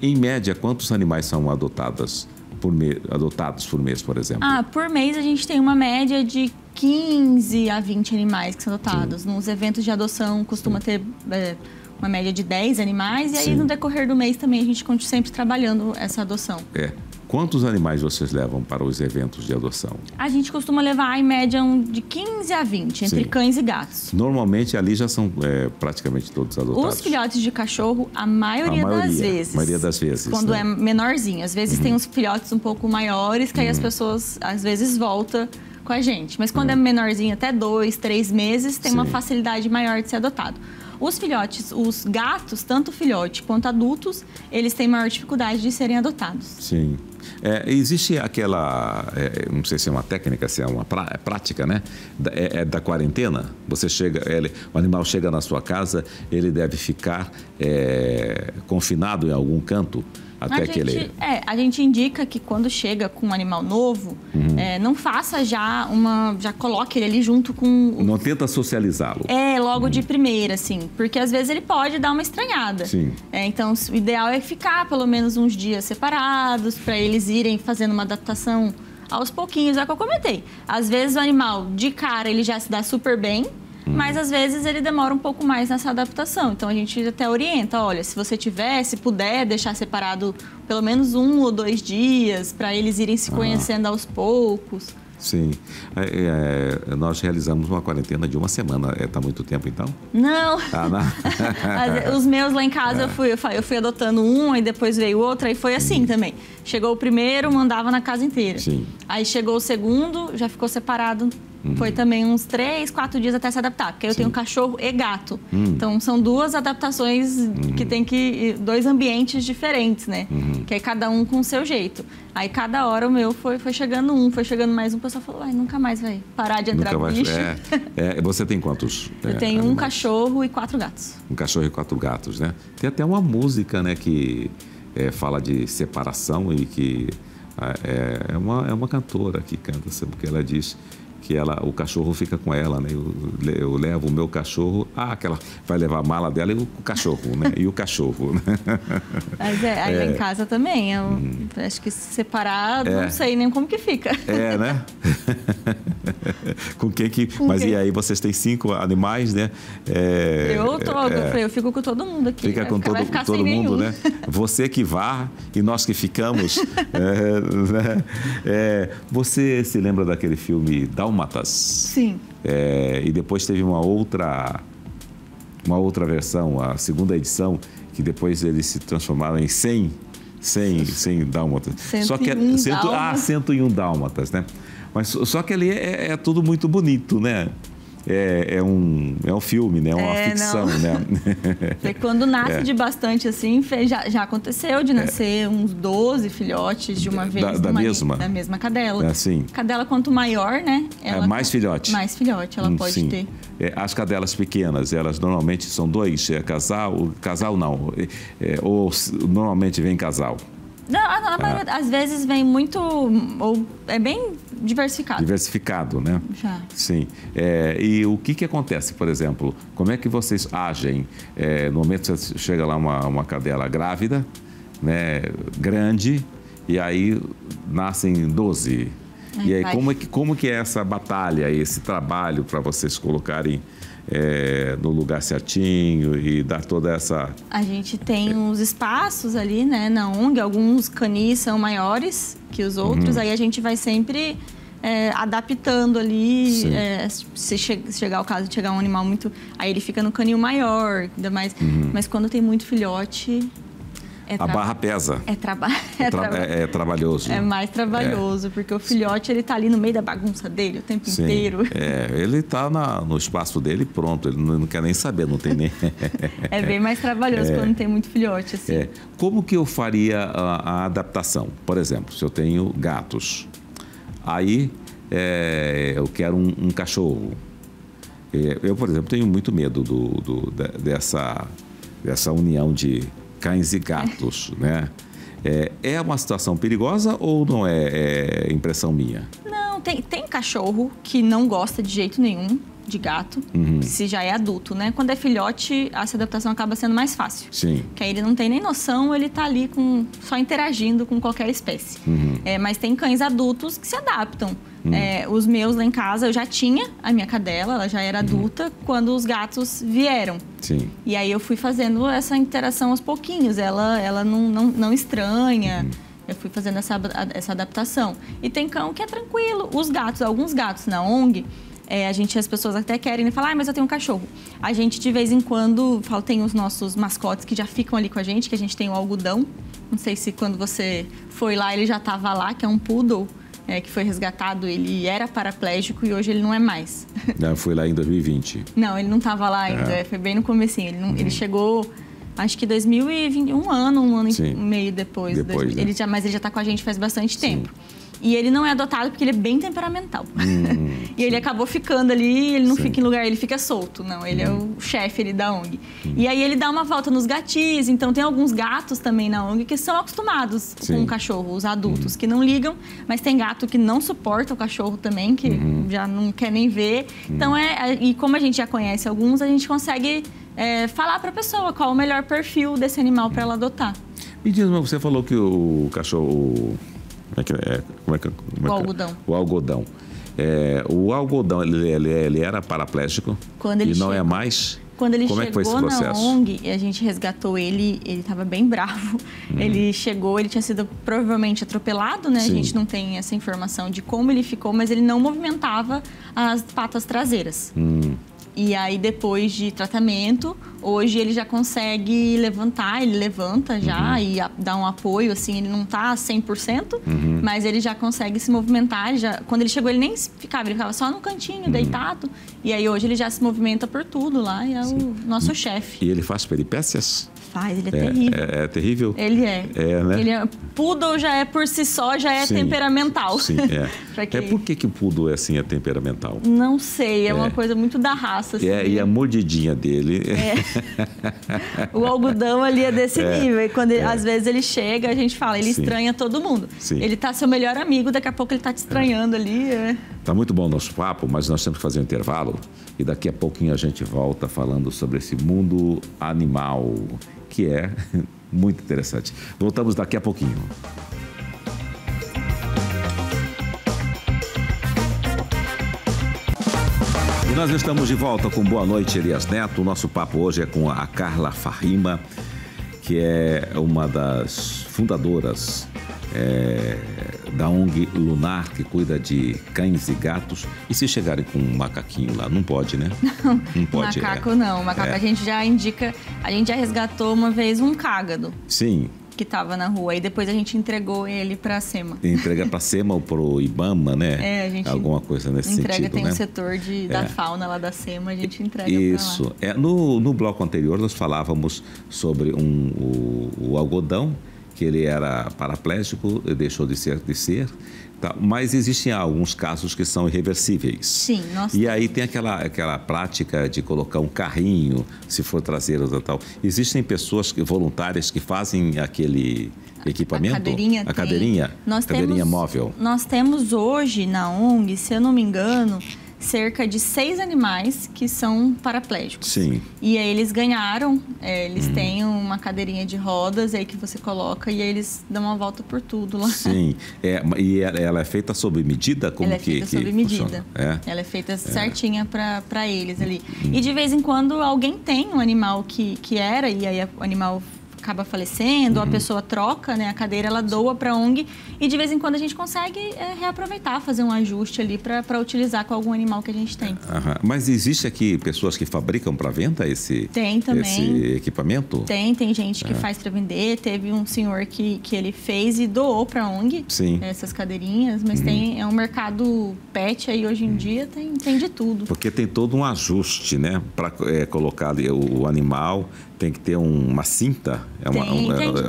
Em média, quantos animais são adotados adotados por mês, por exemplo? Por mês a gente tem uma média de 15 a 20 animais que são adotados. Sim. Nos eventos de adoção costuma ter uma média de 10 animais. E aí, no decorrer do mês também, a gente continua sempre trabalhando essa adoção. Quantos animais vocês levam para os eventos de adoção? A gente costuma levar, em média, de 15 a 20, entre cães e gatos. Normalmente, ali já são praticamente todos adotados. Os filhotes de cachorro, a maioria das vezes. A maioria das vezes. Quando é menorzinho. Às vezes tem uns filhotes um pouco maiores, que aí as pessoas, às vezes, voltam com a gente. Mas quando é menorzinho, até 2, 3 meses, tem uma facilidade maior de ser adotado. Os filhotes, os gatos, tanto filhote quanto adultos, eles têm maior dificuldade de serem adotados. Sim. Existe aquela, não sei se é uma técnica, se é uma prática, né? Da quarentena. Você chega, o animal chega na sua casa, ele deve ficar confinado em algum canto até que ele... A gente indica que quando chega com um animal novo, não faça já coloque ele ali junto com... Não tenta socializá-lo. Logo de primeira, assim, porque às vezes ele pode dar uma estranhada. Sim. Então, o ideal é ficar pelo menos uns dias separados, para eles irem fazendo uma adaptação aos pouquinhos. É o que eu comentei. Às vezes o animal, de cara, ele já se dá super bem, mas às vezes ele demora um pouco mais nessa adaptação. Então a gente até orienta, olha, se você puder deixar separado pelo menos 1 ou 2 dias, para eles irem se conhecendo aos poucos. Sim. Nós realizamos uma quarentena de 1 semana. Está muito tempo, então? Não. Não? Os meus lá em casa, eu fui adotando um, aí depois veio outro, aí foi assim também. Chegou o primeiro, mandava na casa inteira. Sim. Aí chegou o segundo, já ficou separado. Foi também uns 3, 4 dias até se adaptar, porque eu tenho cachorro e gato. Então, são 2 adaptações que tem 2 ambientes diferentes, né? Que é cada um com o seu jeito. Aí, cada hora o meu foi chegando foi chegando mais um. O pessoal falou, nunca mais vai parar de entrar bicho. Você tem quantos? Eu tenho um cachorro e 4 gatos. Um cachorro e 4 gatos, né? Tem até uma música, né, que fala de separação e que é uma cantora que canta, sabe? Porque ela diz que o cachorro fica com ela, né? Eu levo o meu cachorro, que ela vai levar a mala dela e o cachorro, né? E o cachorro, né? Mas aí em casa também, eu acho que separado, não sei nem como que fica. Né? Com quem que... Mas e aí, vocês têm 5 animais, né? Eu fico com todo mundo aqui. Fica com todo mundo, né? Você que vá e nós que ficamos. Né? Você se lembra daquele filme Dálmatas? Sim. E depois teve uma outra versão, a segunda edição, que depois eles se transformaram em 100 dálmatas. 101 dálmatas, né? Mas só que ali é tudo muito bonito, né? É um filme, né? Uma ficção, né? Quando nasce de bastante assim, já aconteceu de nascer uns 12 filhotes de uma vez. Da mesma cadela. Sim. Cadela, quanto maior, né? Mais filhote. Mais filhote ela pode ter. As cadelas pequenas, elas normalmente são 2, casal não. Ou normalmente vem casal. Não, a maioria, às vezes vem muito, ou é bem diversificado. Diversificado, né? Já. Sim. E o que acontece, por exemplo, como é que vocês agem no momento que você chega lá uma cadela grávida, né, grande, e aí nascem 12. E aí, como que é essa batalha, esse trabalho para vocês colocarem no lugar certinho e dar toda essa... A gente tem uns espaços ali, né, na ONG, alguns canis são maiores que os outros, aí a gente vai sempre adaptando ali, se chegar o caso de chegar um animal muito... Aí ele fica no canil maior, ainda mais, mas quando tem muito filhote... A barra pesa. É trabalhoso. É mais trabalhoso, porque o filhote, ele tá ali no meio da bagunça dele o tempo inteiro. Ele tá no espaço dele e pronto, ele não quer nem saber, não tem nem... É bem mais trabalhoso quando tem muito filhote, assim. Como que eu faria a adaptação? Por exemplo, se eu tenho gatos, aí eu quero um cachorro. Eu, por exemplo, tenho muito medo dessa união de cães e gatos, né? É uma situação perigosa ou não é impressão minha? Não, tem cachorro que não gosta de jeito nenhum. de gato, se já é adulto, né? Quando é filhote, essa adaptação acaba sendo mais fácil. Sim. Que aí ele não tem nem noção, ele tá ali só interagindo com qualquer espécie. Mas tem cães adultos que se adaptam. Os meus lá em casa, eu já tinha a minha cadela, ela já era adulta, quando os gatos vieram. Sim. E aí eu fui fazendo essa interação aos pouquinhos, ela não estranha. Eu fui fazendo essa adaptação. E tem cão que é tranquilo. Os gatos, alguns gatos na ONG, as pessoas até querem falar, mas eu tenho um cachorro. A gente, de vez em quando, tem os nossos mascotes que já ficam ali com a gente, que a gente tem o algodão. Não sei se quando você foi lá, ele já estava lá, que é um poodle, que foi resgatado. Ele era paraplégico e hoje ele não é mais. Eu fui lá em 2020. Não, ele não estava lá ainda. Foi bem no comecinho. Ele chegou... Acho que 2020, um ano e meio depois. Mas ele já está com a gente faz bastante tempo. E ele não é adotado porque ele é bem temperamental. E ele acabou ficando ali, ele não fica em lugar, ele fica solto. Não, ele é o chefe ali da ONG. E aí ele dá uma volta nos gatis. Então tem alguns gatos também na ONG que são acostumados com o cachorro, os adultos, que não ligam. Mas tem gato que não suporta o cachorro também, que já não quer nem ver. Então e como a gente já conhece alguns, a gente consegue... falar para a pessoa qual o melhor perfil desse animal para ela adotar. Me diz, mas você falou que o cachorro... O algodão. O algodão. O algodão, ele era paraplégico e não é mais? Quando ele Como é que foi esse chegou na processo? ONG, a gente resgatou ele estava bem bravo. Ele chegou, ele tinha sido provavelmente atropelado, né? Sim. A gente não tem essa informação de como ele ficou, mas ele não movimentava as patas traseiras. E aí, depois de tratamento, hoje ele já consegue levantar, ele levanta já e dá um apoio, assim, ele não tá 100%, mas ele já consegue se movimentar. Quando ele chegou, ele nem ficava, ele ficava só no cantinho, deitado. E aí, hoje ele já se movimenta por tudo lá e é o nosso chefe. E ele faz peripécias? Faz, ele é terrível. É terrível? Ele é. Né? Poodle já é por si só, já é temperamental. Sim, por que o poodle é temperamental? Não sei, é uma coisa muito da raça. Assim. E a mordidinha dele. O algodão ali é desse nível. E quando às vezes ele chega, a gente fala, ele estranha todo mundo. Sim. Ele tá seu melhor amigo, daqui a pouco ele tá te estranhando ali. Tá muito bom o nosso papo, mas nós temos que fazer um intervalo. E daqui a pouquinho a gente volta falando sobre esse mundo animal, que é muito interessante. Voltamos daqui a pouquinho. E nós estamos de volta com Boa Noite, Elias Neto. O nosso papo hoje é com a Carla Farrima, que é uma das fundadoras da ONG Lunar, que cuida de cães e gatos. E se chegarem com um macaquinho lá, não pode, né? Não pode. Macaco não. Macaco a gente já indica... A gente já resgatou uma vez um cágado. Sim. Que estava na rua. E depois a gente entregou ele para a SEMA. Entrega para a SEMA ou para o IBAMA, né? A gente alguma coisa nesse sentido, tem né? um setor da fauna lá da SEMA, a gente entrega Isso. para lá. No bloco anterior, nós falávamos sobre o algodão, que ele era paraplégico, deixou de ser, tá? Mas existem alguns casos que são irreversíveis. Sim, nossa. E aí tem aquela prática de colocar um carrinho, se for traseiro ou tal. Existem pessoas voluntárias que fazem aquele equipamento? A cadeirinha? Cadeirinha móvel. Nós temos hoje na ONG, se eu não me engano, cerca de 6 animais que são paraplégicos. Sim. E aí eles ganharam, eles têm uma cadeirinha de rodas aí que você coloca e aí eles dão uma volta por tudo lá. Sim. E ela é feita sob medida? Como ela é feita sob medida. Ela é feita certinha para eles ali. E de vez em quando alguém tem um animal que era e aí o animal acaba falecendo, ou a pessoa troca, né, a cadeira, ela doa para a ONG e de vez em quando a gente consegue reaproveitar, fazer um ajuste ali para utilizar com algum animal que a gente tem. Mas existe aqui pessoas que fabricam para venda esse equipamento? Tem gente que faz para vender. Teve um senhor que ele fez e doou para a ONG essas cadeirinhas, mas é um mercado pet aí hoje em dia, tem de tudo. Porque tem todo um ajuste, né, para colocar ali o animal. Tem que ter uma cinta,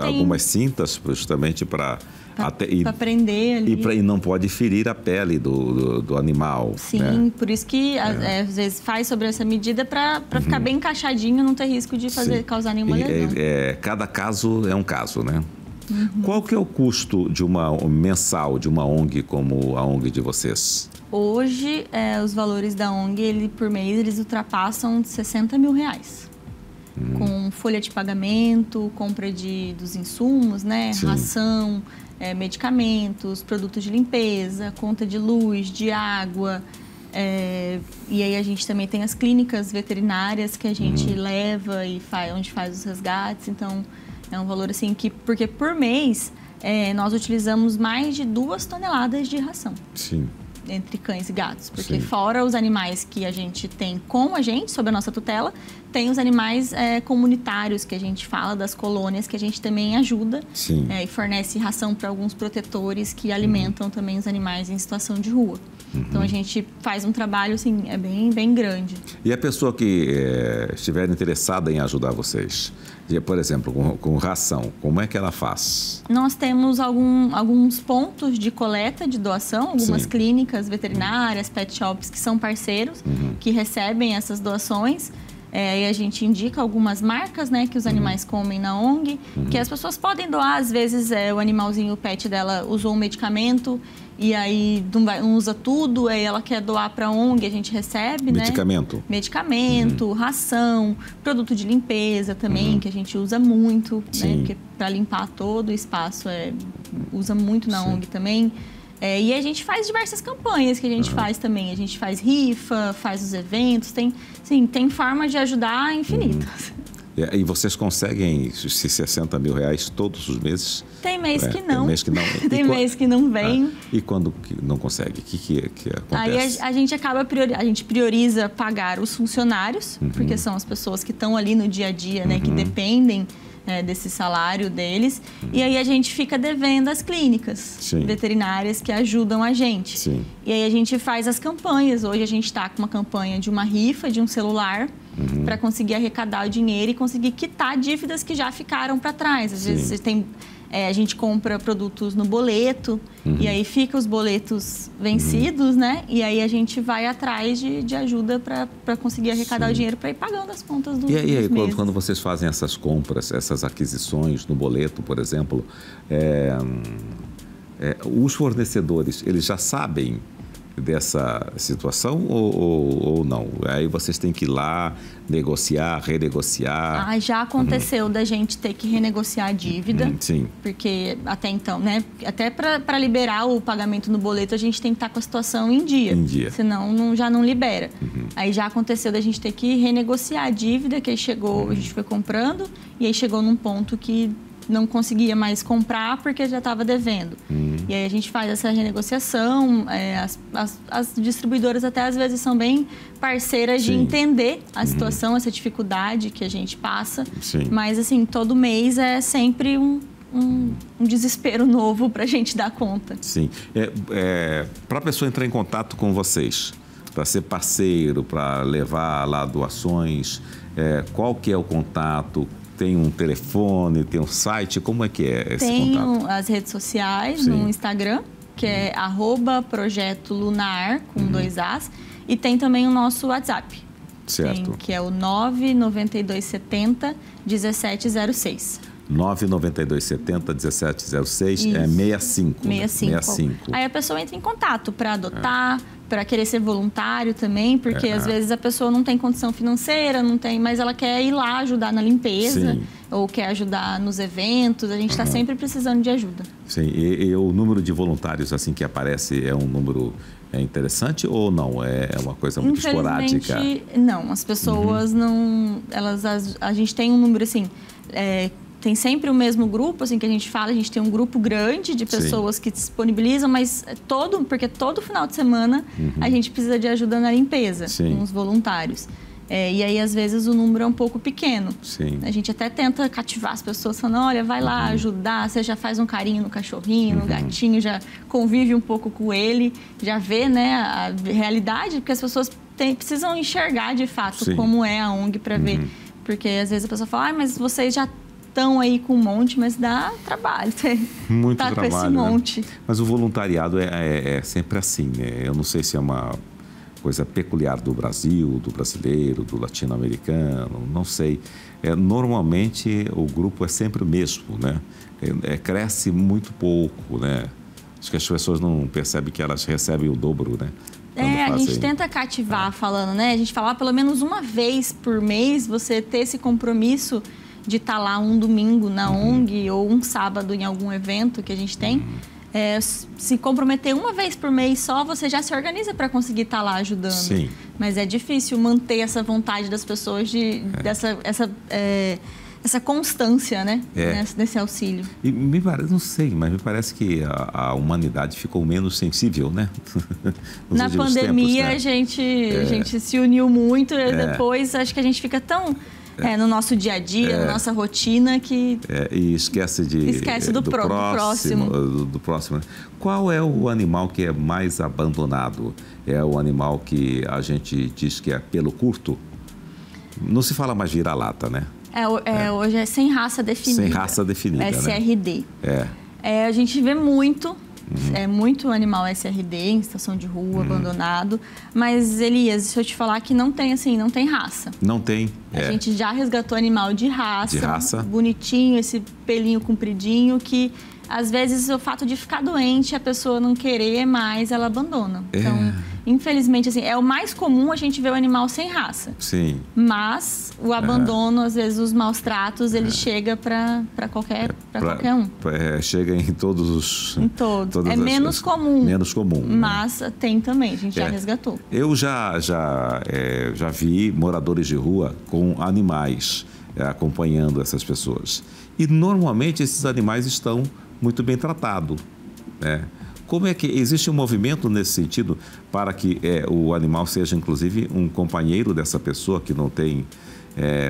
algumas cintas justamente para prender ali. E não pode ferir a pele do animal. Sim, né? Por isso que às vezes faz sobre essa medida para ficar bem encaixadinho, não ter risco de causar nenhuma lesão. Cada caso é um caso, né? Qual que é o custo mensal de uma ONG como a ONG de vocês? Hoje, os valores da ONG, por mês, eles ultrapassam R$60 mil. Com folha de pagamento, compra dos insumos, né? Sim. Ração, medicamentos, produtos de limpeza, conta de luz, de água. E aí a gente também tem as clínicas veterinárias que a gente leva e onde faz os resgates. Então, é um valor assim porque por mês nós utilizamos mais de 2 toneladas de ração. Sim. Entre cães e gatos, porque Sim. fora os animais que a gente tem com a gente, sob a nossa tutela, tem os animais comunitários que a gente fala, das colônias, que a gente também ajuda. Sim. E fornece ração para alguns protetores que alimentam também os animais em situação de rua. Então a gente faz um trabalho assim, bem, bem grande. E a pessoa que estiver interessada em ajudar vocês, por exemplo, com ração, como é que ela faz? Nós temos alguns pontos de coleta, de doação, algumas Sim. clínicas veterinárias, pet shops que são parceiros, que recebem essas doações. E a gente indica algumas marcas, né, que os animais comem na ONG, que as pessoas podem doar. Às vezes o animalzinho, o pet dela usou um medicamento e aí não usa tudo, aí ela quer doar para a ONG, a gente recebe, Medicamento? né? Medicamento, ração, produto de limpeza também, que a gente usa muito, né? Porque para limpar todo o espaço usa muito na ONG também. E a gente faz diversas campanhas que a gente faz também. A gente faz rifa, faz os eventos, tem forma de ajudar infinitas. E vocês conseguem esses R$60 mil todos os meses? Tem mês que não. Tem mês que não. Tem mês que não vem. E quando não consegue? O que acontece? Aí a gente a gente prioriza pagar os funcionários, porque são as pessoas que estão ali no dia a dia, né, que dependem desse salário deles. E aí a gente fica devendo as clínicas veterinárias que ajudam a gente. Sim. E aí a gente faz as campanhas. Hoje a gente está com uma campanha de uma rifa de um celular para conseguir arrecadar o dinheiro e conseguir quitar dívidas que já ficaram para trás. Às vezes a gente compra produtos no boleto e aí fica os boletos vencidos, né? E aí a gente vai atrás de ajuda para conseguir arrecadar o dinheiro para ir pagando as contas dos meses. E aí, quando vocês fazem essas compras, essas aquisições no boleto, por exemplo, os fornecedores, eles já sabem dessa situação ou não? Aí vocês têm que ir lá, negociar, renegociar. Já aconteceu da gente ter que renegociar a dívida. Sim. Porque até então, né? Até para liberar o pagamento no boleto, a gente tem que estar com a situação em dia. Senão já não libera. Aí já aconteceu da gente ter que renegociar a dívida, que aí chegou, a gente foi comprando, e aí chegou num ponto que não conseguia mais comprar porque já estava devendo. E aí a gente faz essa renegociação. As distribuidoras até às vezes são bem parceiras de entender a situação, essa dificuldade que a gente passa. Mas assim, todo mês é sempre um desespero novo para a gente dar conta. Sim. Para a pessoa entrar em contato com vocês, para ser parceiro, para levar lá doações, qual que é o contato? Tem um telefone, tem um site, como é que é esse contato? Tem as redes sociais, no Instagram, que é @projetolunar, com 2 As, e tem também o nosso WhatsApp, que é o 99270 1706. 99270 1706 Isso. é 65. 65. Aí a pessoa entra em contato para adotar, para querer ser voluntário também, porque às vezes a pessoa não tem condição financeira, mas ela quer ir lá ajudar na limpeza, ou quer ajudar nos eventos. A gente está sempre precisando de ajuda. Sim, e o número de voluntários assim que aparece é um número interessante ou não? É uma coisa muito esporádica? Não, as pessoas não... a gente tem um número assim... tem sempre o mesmo grupo, assim, que a gente fala, a gente tem um grupo grande de pessoas que disponibilizam, mas porque todo final de semana a gente precisa de ajuda na limpeza, com os voluntários. E aí, às vezes, o número é um pouco pequeno. A gente até tenta cativar as pessoas, falando, olha, vai lá ajudar, você já faz um carinho no cachorrinho, no gatinho, já convive um pouco com ele, já vê, né, a realidade, porque as pessoas precisam enxergar, de fato, como é a ONG para ver. Porque, às vezes, a pessoa fala, mas vocês já estão aí com um monte, mas dá trabalho. Muito trabalho, com esse monte. Né? Mas o voluntariado é sempre assim, né? Eu não sei se é uma coisa peculiar do Brasil, do brasileiro, do latino-americano, não sei. Normalmente o grupo é sempre o mesmo, né? Cresce muito pouco, né? Acho que as pessoas não percebem que elas recebem o dobro, né? A gente tenta cativar falando, né? A gente fala pelo menos uma vez por mês você ter esse compromisso de estar lá um domingo na ONG ou um sábado em algum evento que a gente tem. Se comprometer uma vez por mês só, você já se organiza para conseguir estar lá ajudando. Sim. Mas é difícil manter essa vontade das pessoas essa constância, né? Nesse auxílio. E me parece, não sei, mas me parece que a humanidade ficou menos sensível, né? Na pandemia, tempos, né? a gente se uniu muito e depois acho que a gente fica tão... no nosso dia a dia, na nossa rotina, que... e esquece do próximo. Do próximo. Qual é o animal que é mais abandonado? É o animal que a gente diz que é pelo curto? Não se fala mais vira-lata, né? Hoje é sem raça definida. Sem raça definida, SRD. Né? A gente vê muito... muito animal SRD em situação de rua, abandonado. Mas, Elias, se eu te falar que não tem raça. Não tem. A gente já resgatou animal de raça. Bonitinho, esse pelinho compridinho, que às vezes o fato de ficar doente, a pessoa não querer mais, ela abandona. Então, infelizmente, assim, é o mais comum a gente ver o animal sem raça. Sim. Mas o abandono, às vezes, os maus tratos, ele chega para qualquer um. Chega em todos os... Em todos. Menos comum. Menos comum. Mas tem também, a gente já resgatou. Eu já vi moradores de rua com animais acompanhando essas pessoas. E, normalmente, esses animais estão muito bem tratados, né? Como é que existe um movimento nesse sentido para que o animal seja, inclusive, um companheiro dessa pessoa que não tem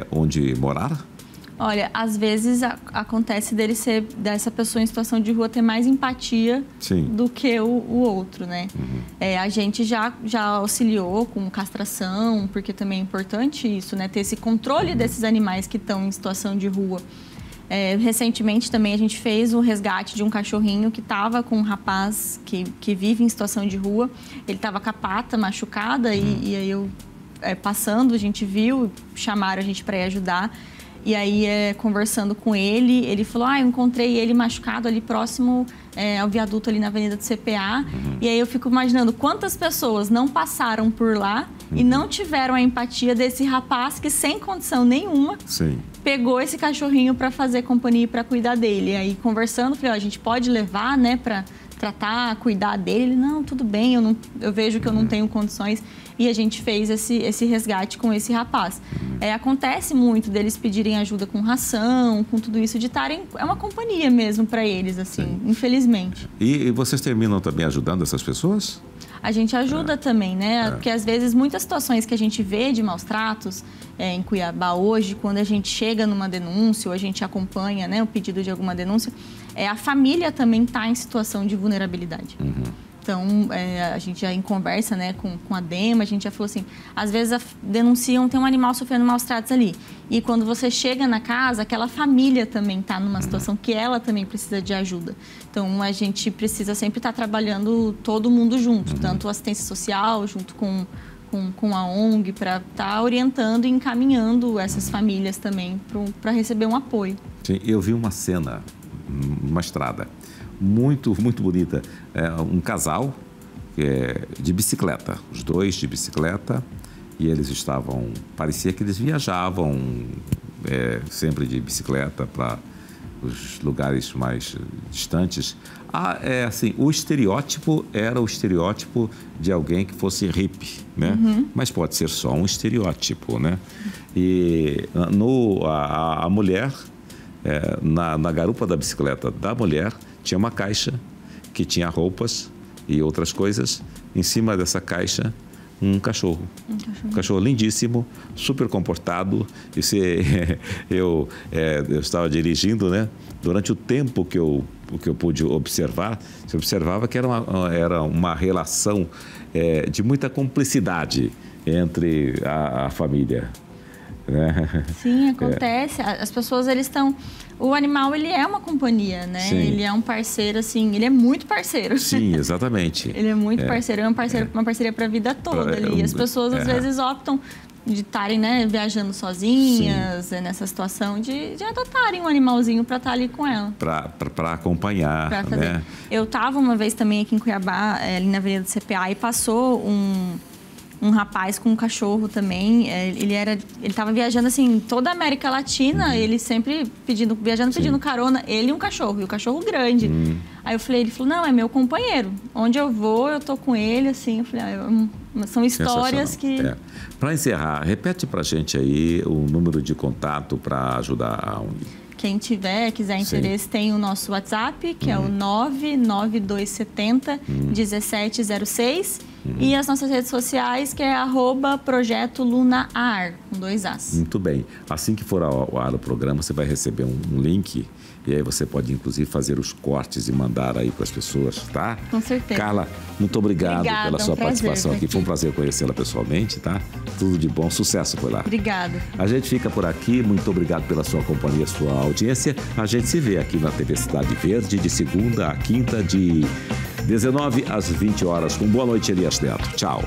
onde morar? Olha, às vezes acontece dessa pessoa em situação de rua ter mais empatia do que o outro, né? A gente já auxiliou com castração, porque também é importante isso, né? Ter esse controle desses animais que estão em situação de rua. Recentemente também a gente fez o resgate de um cachorrinho que estava com um rapaz que vive em situação de rua. Ele estava com a pata machucada e aí eu passando, a gente viu, chamaram a gente para ir ajudar. E aí, conversando com ele, ele falou, eu encontrei ele machucado ali próximo ao viaduto ali na Avenida do CPA. E aí eu fico imaginando quantas pessoas não passaram por lá e não tiveram a empatia desse rapaz que, sem condição nenhuma, pegou esse cachorrinho para fazer companhia e para cuidar dele. E aí, conversando, falei, a gente pode levar, né, para tratar, cuidar dele. Ele, não, tudo bem, eu vejo que eu não tenho condições. E a gente fez esse resgate com esse rapaz. Acontece muito deles pedirem ajuda com ração, com tudo isso, de estarem... É uma companhia mesmo para eles, assim, infelizmente. E vocês terminam também ajudando essas pessoas? A gente ajuda também, né? Porque às vezes muitas situações que a gente vê de maus tratos em Cuiabá hoje, quando a gente chega numa denúncia ou a gente acompanha, né, o pedido de alguma denúncia, a família também está em situação de vulnerabilidade. Então, a gente já em conversa, né, com a DEMA, a gente já falou assim, às vezes denunciam, tem um animal sofrendo maus tratos ali. E quando você chega na casa, aquela família também está numa situação que ela também precisa de ajuda. Então, a gente precisa sempre estar trabalhando todo mundo junto, tanto a assistência social, junto com a ONG, para estar orientando e encaminhando essas famílias também para receber um apoio. Sim, eu vi uma cena, uma estrada, muito, muito bonita. Um casal de bicicleta, os dois de bicicleta, e eles estavam, parecia que eles viajavam sempre de bicicleta para os lugares mais distantes. Assim, o estereótipo era o estereótipo de alguém que fosse hippie, né? Mas pode ser só um estereótipo, né? E a mulher, na garupa da bicicleta da mulher, tinha uma caixa que tinha roupas e outras coisas. Em cima dessa caixa, um cachorro. Um cachorro lindíssimo, super comportado. Eu estava dirigindo, né? Durante o tempo que eu pude observar, você observava que era uma relação de muita cumplicidade entre a família. Né? Sim, acontece. As pessoas, eles estão... O animal, ele é uma companhia, né? Sim. Ele é um parceiro, assim, ele é muito parceiro. Sim, exatamente. Ele é muito parceiro, uma parceria para a vida toda ali. As pessoas, às vezes, optam estarem, né, viajando sozinhas, nessa situação de adotarem um animalzinho para estar ali com ela. Para acompanhar, né? Eu estava uma vez também aqui em Cuiabá, ali na Avenida do CPA, e passou um rapaz com um cachorro também. Ele estava viajando, assim, toda a América Latina, ele sempre pedindo carona, ele e um cachorro, e o cachorro grande. Aí ele falou, não, é meu companheiro. Onde eu vou, eu tô com ele, assim. Eu falei, são histórias que... Para encerrar, repete pra gente aí o número de contato para ajudar a ONG. Quem quiser interesse, tem o nosso WhatsApp, que é o 99270-1706. E as nossas redes sociais, que é @Projeto Lunaar, com 2 As. Muito bem. Assim que for ao ar o programa, você vai receber um link. E aí você pode, inclusive, fazer os cortes e mandar aí para as pessoas, tá? Com certeza. Carla, muito obrigado pela sua participação aqui. Foi um prazer conhecê-la pessoalmente, tá? Tudo de bom, sucesso por lá. Obrigada. A gente fica por aqui. Muito obrigado pela sua companhia, sua audiência. A gente se vê aqui na TV Cidade Verde, de segunda a quinta, de 19 às 20 horas. Com Boa Noite, Elias Neto. Tchau.